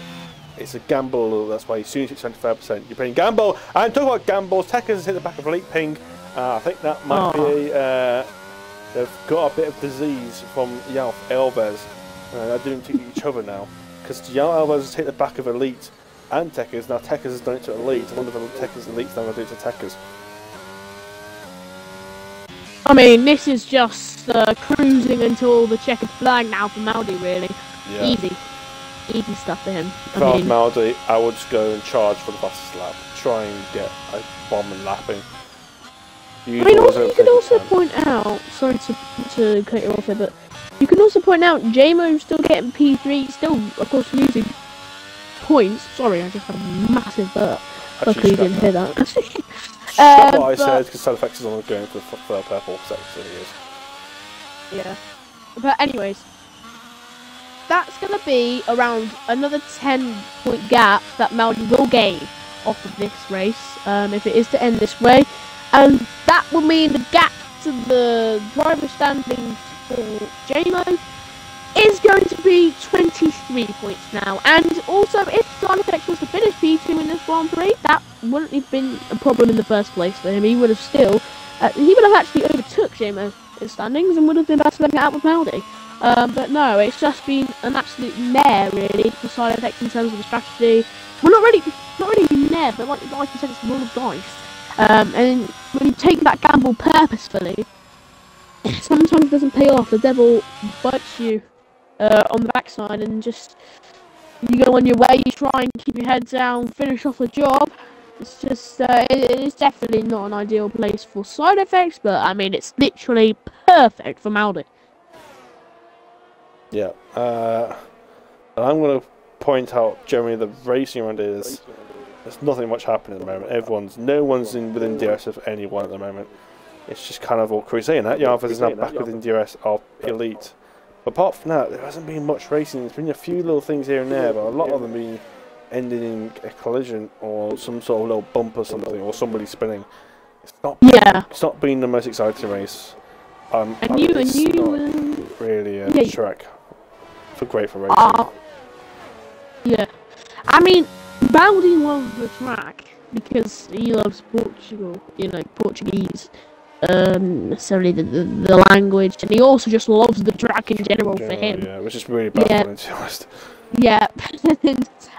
A: It's a gamble. That's why as soon as it's 75%, you're playing gamble. And talking about gambles, Tekkas has hit the back of Elite Ping. I think that might be they've got a bit of disease from Yalf Elvez. They're doing to each other now, because Yalf Elvez has hit the back of Elite and Tekkas. Now Tekkas has done it to Elite. One of the Tekkas Elite's now going to do it to Tekkas.
B: I mean, this is just cruising until the checkered flag now for Maudi, really. Yeah. Easy stuff for him.
A: If I was Maudi, I would just go and charge for the fastest lap. Try and get a bomb and lapping.
B: I mean, also, you could also point out, sorry to cut you off here, but you can also point out JMO's still getting P3, still, of course, losing points. Sorry, I just had a massive burp. Luckily you didn't hear that.
A: That's what I said, because Side Effects is only going for the purple sector he is.
B: Yeah. But anyways, that's going to be around another 10-point gap that Maudi will gain off of this race, if it is to end this way. And that will mean the gap to the driver standings for JMO is going to be 23 points now. And also, if Side Effects was to finish P2 in this Grand Prix, that wouldn't have been a problem in the first place for him. He would have actually overtook JMO in standings and would have been battling it out with Maudi. But no, it's just been an absolute mare really for Side Effects in terms of the strategy. Well, not really mare, but like I said, it's a roll of dice. And when you take that gamble purposefully, sometimes it doesn't pay off. The devil bites you on the backside, and just you go on your way. You try and keep your head down, finish off the job. It's just it's definitely not an ideal place for side effects, but I mean it's literally perfect for Maldi.
A: Yeah, and I'm going to point out generally the racing around it is there's nothing much happening at the moment. No one's within DRS of anyone at the moment. It's just kind of all crazy. Saying that, Yarvis is now back within DRS of Elite. But apart from that, there hasn't been much racing. There's been a few little things here and there, but a lot of them being ending in a collision or some sort of little bump or something, or somebody spinning. It's not been the most exciting race. It's not really a track great for racing.
B: Yeah, I mean, Baldi loves the track because he loves Portugal, Portuguese. Necessarily the language, and he also just loves the track in general for him.
A: Yeah, which is really bad, to be honest.
B: Yeah,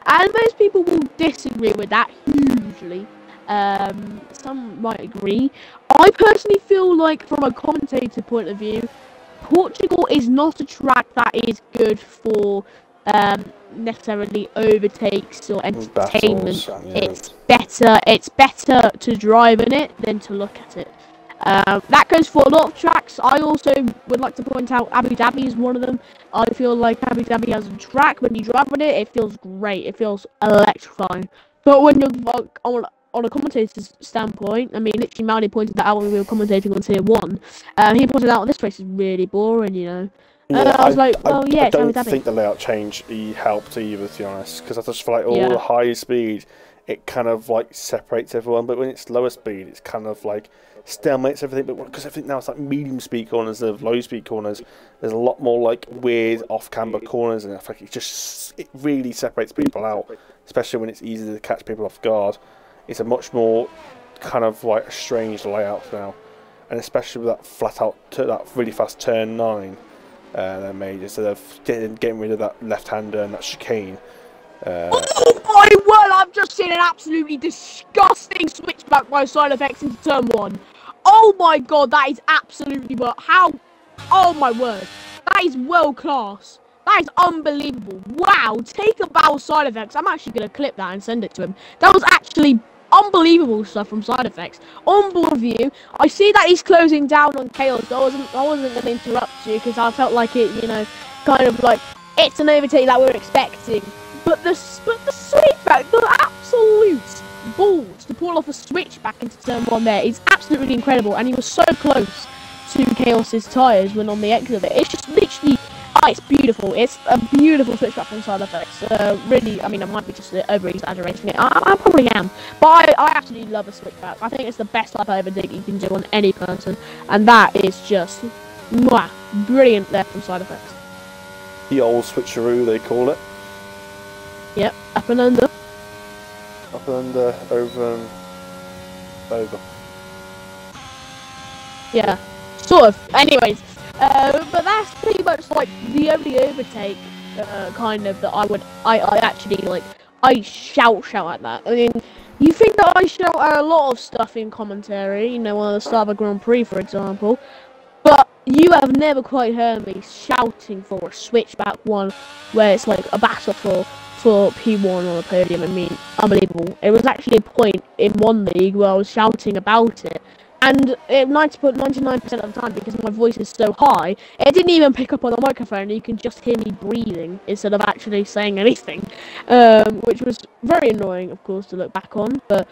B: and most people will disagree with that hugely. Some might agree. I personally feel like, from a commentator point of view, Portugal is not a track that is good for necessarily overtakes or entertainment. It's better to drive in it than to look at it. That goes for a lot of tracks. I also would like to point out Abu Dhabi is one of them. I feel like Abu Dhabi as a track, when you drive on it, it feels great. It feels electrifying. But when you're on a commentator's standpoint, I mean, literally Maldi pointed that out when we were commentating on Tier 1. He pointed out this race is really boring,
A: Yeah,
B: I was like, well,
A: I don't think the layout change helped either, to be honest, because I just feel like all the high speed, it kind of like separates everyone, but when it's lower speed, it's kind of like stalemates everything. But because I think now it's like medium speed corners instead of low speed corners, there's a lot more like weird off camber corners, and I think it really separates people out, especially when it's easy to catch people off guard. It's a much more kind of like a strange layout now, and especially with that flat out, that really fast turn 9 they made, instead of getting rid of that left hander and that chicane.
B: Oh my word, I've just seen an absolutely disgusting switchback by side effects into turn 1. Oh my god, that is absolutely oh my word, that is world class. That is unbelievable. Wow, take a bow side effects. I'm actually going to clip that and send it to him. That was actually unbelievable stuff from side effects. On board with you. I see that he's closing down on Chaos. I wasn't going to interrupt you because I felt like it, kind of like it's an overtake that we were expecting. But the switchback, the absolute balls to pull off a switchback into turn 1 there is absolutely incredible. And he was so close to Chaos's tyres when on the exit of it. It's just literally, it's beautiful. It's a beautiful switchback from side effects. Really, I mean, I might be just over-exaggerating it. I probably am. But I absolutely love a switchback. I think it's the best type of overtake you can do on any person. And that is just, brilliant there from side effects.
A: The old switcheroo, they call it.
B: Yep, up and under.
A: Up and under, over and over.
B: Yeah, sort of. Anyways, but that's pretty much like the only overtake kind of that I actually like. I shout at that. I mean, you think that I shout at a lot of stuff in commentary, on the start of a Grand Prix, for example, but you have never quite heard me shouting for a switchback one where it's like a battle for P1 on the podium. I mean, unbelievable. It was actually a point in one league where I was shouting about it, and 99% of the time, because my voice is so high, it didn't even pick up on the microphone. You can just hear me breathing instead of actually saying anything, which was very annoying, of course, to look back on. But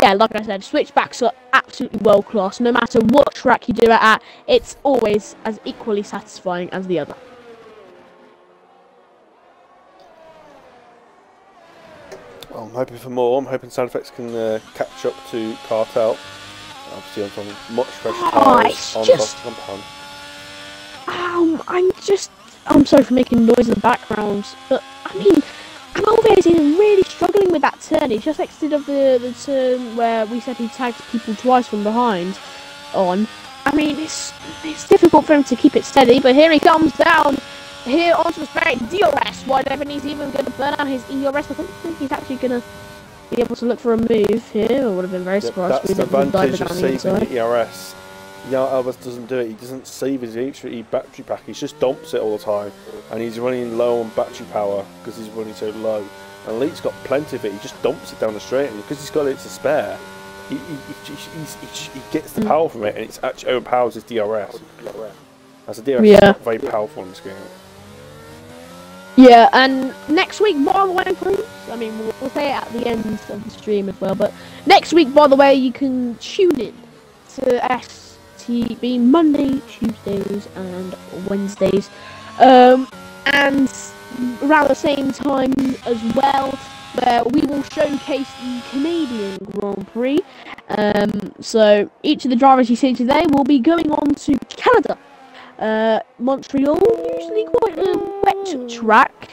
B: yeah, like I said, switchbacks are absolutely world class. No matter what track you do it at, it's always as equally satisfying as the other.
A: Well, I'm hoping for more. I'm hoping side effects can catch up to Cartel. Obviously, I'm from much fresher tires on the compound.
B: I'm sorry for making noise in the background, but I mean, Alves is really struggling with that turn. He just exited of the turn where we said he tagged people twice from behind on. I mean, it's difficult for him to keep it steady, but here he comes down here onto the straight DRS. Why do you think he's even going to burn out his ERS? I don't think he's actually going to be able to look for a move here. I would have been very surprised.
A: That's the advantage of saving the ERS. Yeah, Albers doesn't do it. He doesn't save his HP battery pack. He just dumps it all the time, and he's running low on battery power because he's running so low. And Elite's got plenty of it. He just dumps it down the straight, and because he's got it to spare, he gets the power from it, and it actually overpowers his DRS. As a DRS, is not very powerful in this game.
B: Yeah, and next week, by the way, I mean, we'll say it at the end of the stream as well, but next week, by the way, you can tune in to STB Monday, Tuesdays, and Wednesdays, and around the same time as well, where we will showcase the Canadian Grand Prix. So each of the drivers you see today will be going on to Canada. Montreal, usually quite a wet track.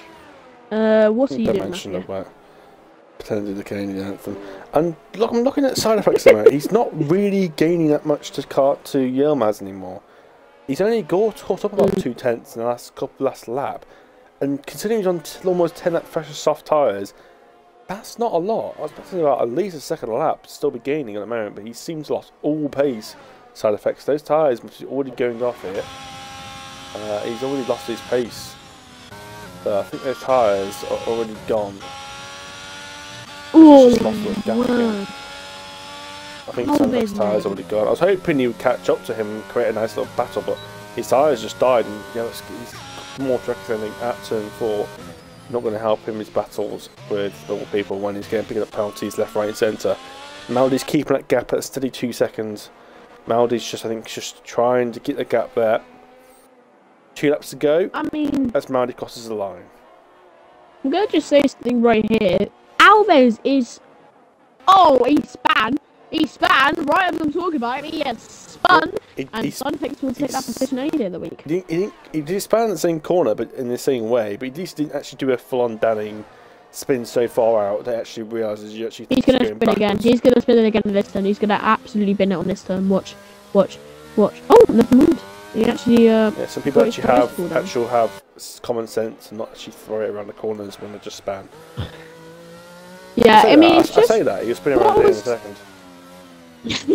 B: What are you doing?
A: Pretending the Canadian anthem. And look, I'm looking at side effects there. He's not really gaining that much to Yilmaz anymore. He's only caught up about 2/10 in the last lap. And considering he's on almost 10 lap fresh soft tyres, that's not a lot. I was expecting about at least a second lap to still be gaining at the moment, but he seems to lost all pace. Side effects. Those tyres must be already going off here. He's already lost his pace. I think those tyres are already gone.
B: Oh,
A: I think Sandberg's tyres are already gone. I was hoping he would catch up to him and create a nice little battle, but his tyres just died, and he's more directly at turn 4. Not going to help him in his battles with other people when he's picking up penalties left, right, and centre. Maldi's keeping that gap at a steady 2 seconds. Maldi's just trying to get the gap there. 2 laps to go.
B: I mean,
A: as Maldi crosses the line.
B: I'm going to just say something right here. Alves is... Oh, he span. He span right as I'm talking about him. He has spun. And Sun thinks we'll take that position any day of the week.
A: He did span in the same corner, but in the same way. But he didn't actually do a full-on Danning spin so far out that actually realises you actually...
B: He's going to spin again. He's going to spin it again this turn. He's going to absolutely bin it on this turn. Watch. Watch. Watch. Oh, never mind. He actually...
A: yeah, some people actually have common sense and not actually throw it around the corners when they just span.
B: Yeah, I mean, it's just...
A: I say that. He was spinning around there in a second.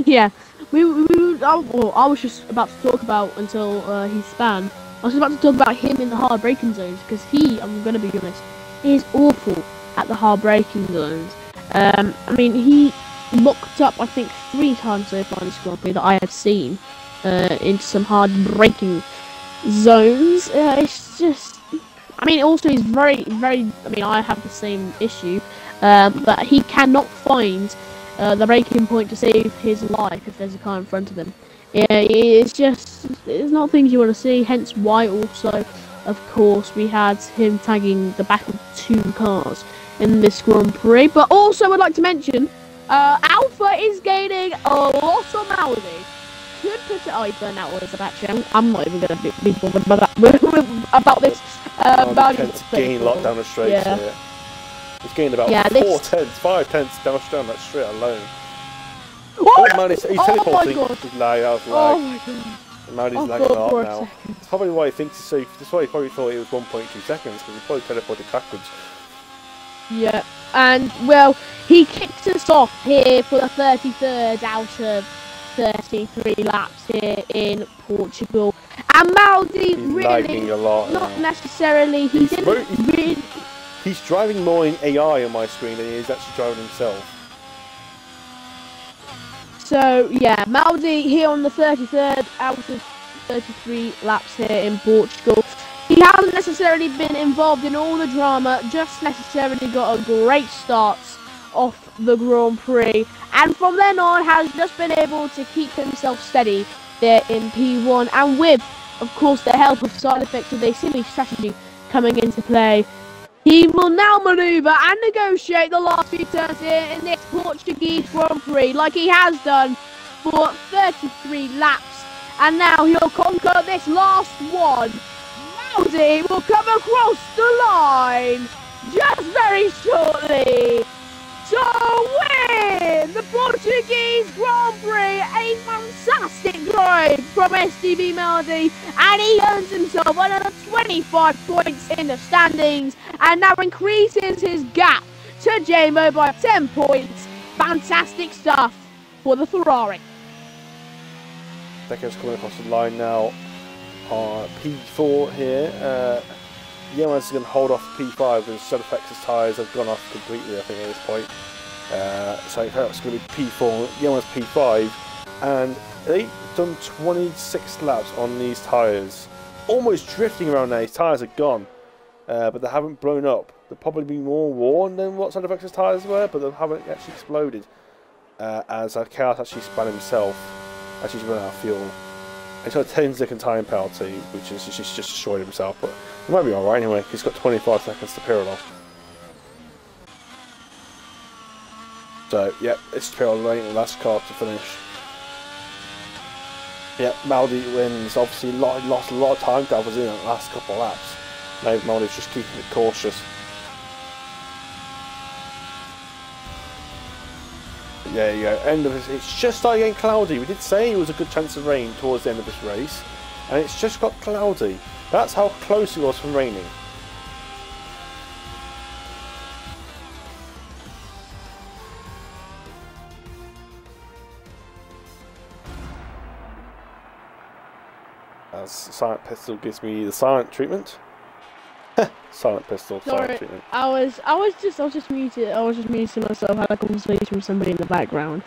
B: Yeah. I was just about to talk about until he span. I was about to talk about him in the hard braking zones because I'm going to be honest, he is awful at the hard braking zones. I mean, he locked up, I think, 3 times so far in this Grand Prix that I have seen into some hard braking zones. It's just, I mean, also he's very, very, I mean, I have the same issue, but he cannot find the braking point to save his life if there's a car in front of him. Yeah, it's not things you want to see, hence why also, of course, we had him tagging the back of 2 cars in this Grand Prix. But also I'd like to mention, Alpha is gaining a lot of Maldi. Could put it, he burned out all his battery. I'm not even going to be bothered about this.
A: Maldi's gaining a lot down the straight here. He's gained about 5 tenths down that straight alone.
B: What?
A: Maldi's teleporting.
B: Oh
A: He's lag.
B: Oh my god.
A: Maldi's lagging a lot now. That's probably why he thinks he's safe. That's why he probably thought it was 1.2 seconds, because he probably teleported backwards.
B: Yeah, and well, he kicks us off here for the 33rd out of 33 laps here in Portugal. And Maldi really,
A: a lot
B: not necessarily, he's
A: driving more in AI on my screen than he is actually driving himself.
B: So, yeah, Maldi here on the 33rd out of 33 laps here in Portugal. He hasn't necessarily been involved in all the drama, just necessarily got a great start off the Grand Prix. And from then on has just been able to keep himself steady there in P1. And with, of course, the help of side effects of a silly strategy coming into play, he will now manoeuvre and negotiate the last few turns here in this Portuguese Grand Prix, like he has done for 33 laps. And now he'll conquer this last one. Maldi will come across the line just very shortly to win the Portuguese Grand Prix. A fantastic drive from STB Maldi, and he earns himself another 25 points in the standings, and now increases his gap to JMO by 10 points. Fantastic stuff for the Ferrari.
A: Deco's coming across the line now on P4 here. Yamaha's going to hold off P5 because Sodefex's tyres have gone off completely, I think, at this point. So it's going to be P4, Yamaha's P5, and they've done 26 laps on these tyres. Almost drifting around now, his tyres are gone, but they haven't blown up. They'll probably be more worn than what Sodefex's tyres were, but they haven't actually exploded. As Chaos actually spun himself as he's running out of fuel. He's got a 10-second time penalty, which is just destroyed himself, but he might be alright anyway, he's got 25 seconds to clear it off. So, yeah, it's Pirelli lane, the last car to finish. Yeah, Maldi wins. Obviously, lost a lot of time to Alvazine in the last couple of laps. Maybe Maldi's just keeping it cautious. But there you go, end of this. It's just starting getting cloudy. We did say it was a good chance of rain towards the end of this race, and it's just got cloudy. That's how close it was from raining. As Silent Pistol gives me the silent treatment. Silent Pistol,
B: Sorry,
A: silent treatment.
B: I was just muted. I was just muting myself. I had a conversation with somebody in the background.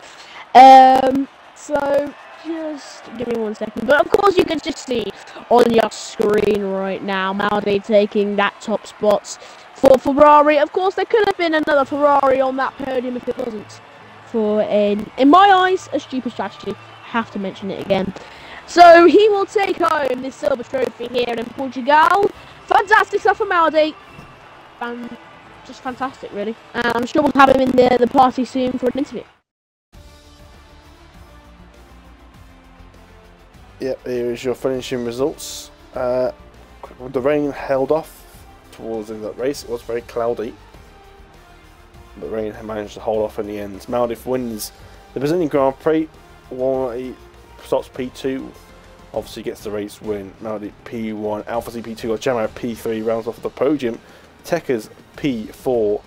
B: So just give me 1 second. But of course, you can just see on your screen right now, Maldi taking that top spot for Ferrari. Of course, there could have been another Ferrari on that podium if it wasn't for, in my eyes, a stupid strategy. Have to mention it again. So he will take home this silver trophy here in Portugal. Fantastic stuff from Maldi. Just fantastic, really. And I'm sure we'll have him in the party soon for an interview.
A: Yep, here is your finishing results. The rain held off towards the end of that race. It was very cloudy, but rain managed to hold off in the end. Maldi wins the Brazilian Grand Prix. He stops P2. Obviously gets the race win. Maldi P1, Alpha C P2, or Gemma P3 rounds off the podium. Tekker's P4.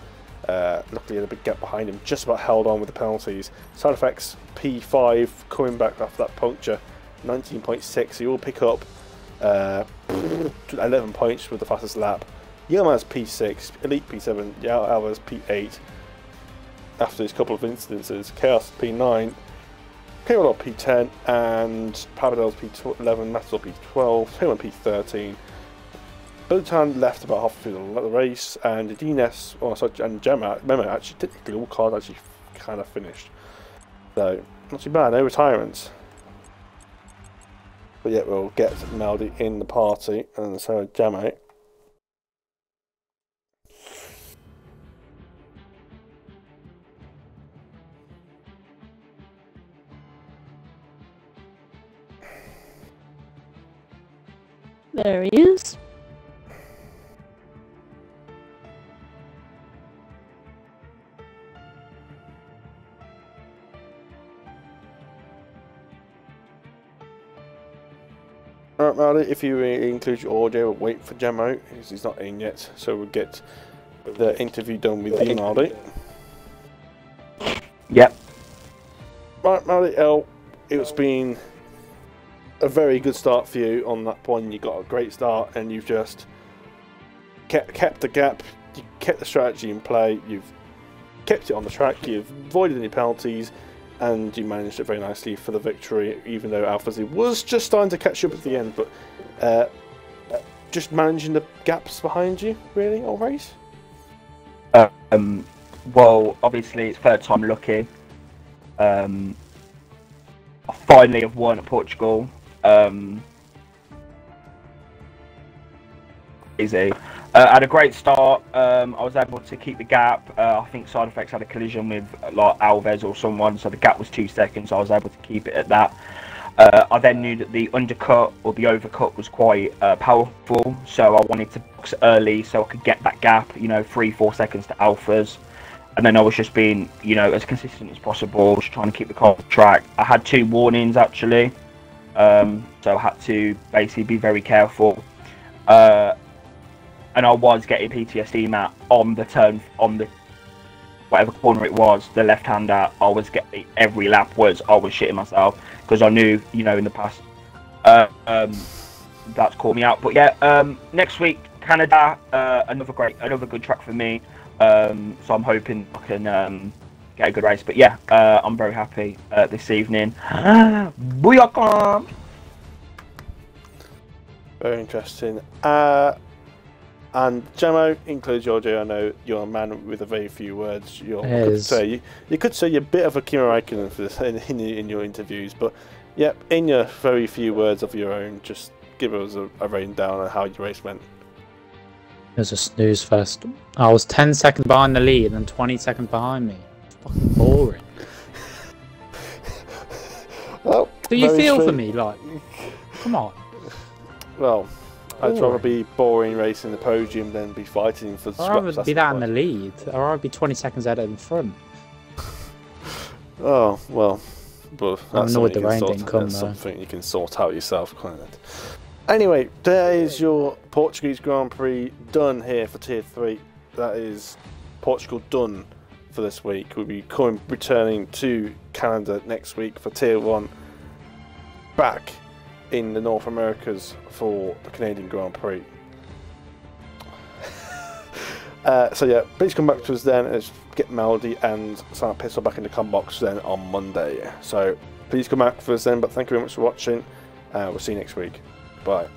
A: Luckily, had a big gap behind him, just about held on with the penalties. Side effects P5, coming back after that puncture, 19.6. So you'll pick up 11 points with the fastest lap. Yilmaz P6, Elite P7, Alva's P8. After these couple of incidences, Chaos P9. Pirello P10 and Papadel's P11, Matador P12, Hillman P13. Botan left about half through the race, and Dines, and Gemma, remember, actually, technically all cars actually kind of finished. So, not too bad, no retirements. But yet we'll get Maldi in the party, and so Gemma.
B: There he is.
A: Alright, Maldi, if you include your audio, we'll wait for Gemmo, because he's not in yet, so we'll get the interview done with you, Maldi.
C: Yep.
A: Right, Maldi, it's been a very good start for you on that point. You got a great start, and you've just kept the gap, you kept the strategy in play, you've kept it on the track, you've avoided any penalties, and you managed it very nicely for the victory, even though AlphaZ was just starting to catch up at the end. But just managing the gaps behind you, really, all race?
C: Well, obviously it's third time lucky. I finally have won at Portugal. Easy. I had a great start. I was able to keep the gap. I think Side Effects had a collision with like Alves or someone, so the gap was 2 seconds. So I was able to keep it at that. I then knew that the undercut or the overcut was quite powerful, so I wanted to box early so I could get that gap, 3-4 seconds to Alphas. And then I was just being, as consistent as possible, just trying to keep the car on track. I had 2 warnings actually, so I had to basically be very careful. And I was getting PTSD, Matt, on the whatever corner it was, the left-hander, I was getting every lap I was shitting myself because I knew, you know, in the past that's caught me out. But yeah, next week Canada, another good track for me. So I'm hoping I can get a good race. But yeah, I'm very happy this evening. Booyaka!
A: Very interesting. And Jamo, includes Giorgio. I know you're a man with a very few words. You could say you're a bit of a Kimi Räikkönen for this in your interviews, but yep, in your very few words of your own, just give us a rundown on how your race went.
D: It was a snooze fest. I was 10 seconds behind the lead and 20 seconds behind me. It's fucking boring.
A: Well,
D: do you feel for me? Like, come on.
A: Well, I'd rather be boring racing the podium than be fighting for the scraps.
D: I'd rather be that in the lead. I'd rather be 20 seconds ahead in front.
A: Oh, well. But that's
D: something
A: you can sort out yourself, can't it? Anyway, there is your Portuguese Grand Prix done here for Tier 3. That is Portugal done for this week. We'll be returning to Canada next week for Tier 1. Back in the North Americas for the Canadian Grand Prix. So yeah, please come back to us then and get Melody and Silent Pistol back in the comment box then on Monday. So please come back for us then, but thank you very much for watching. We'll see you next week. Bye.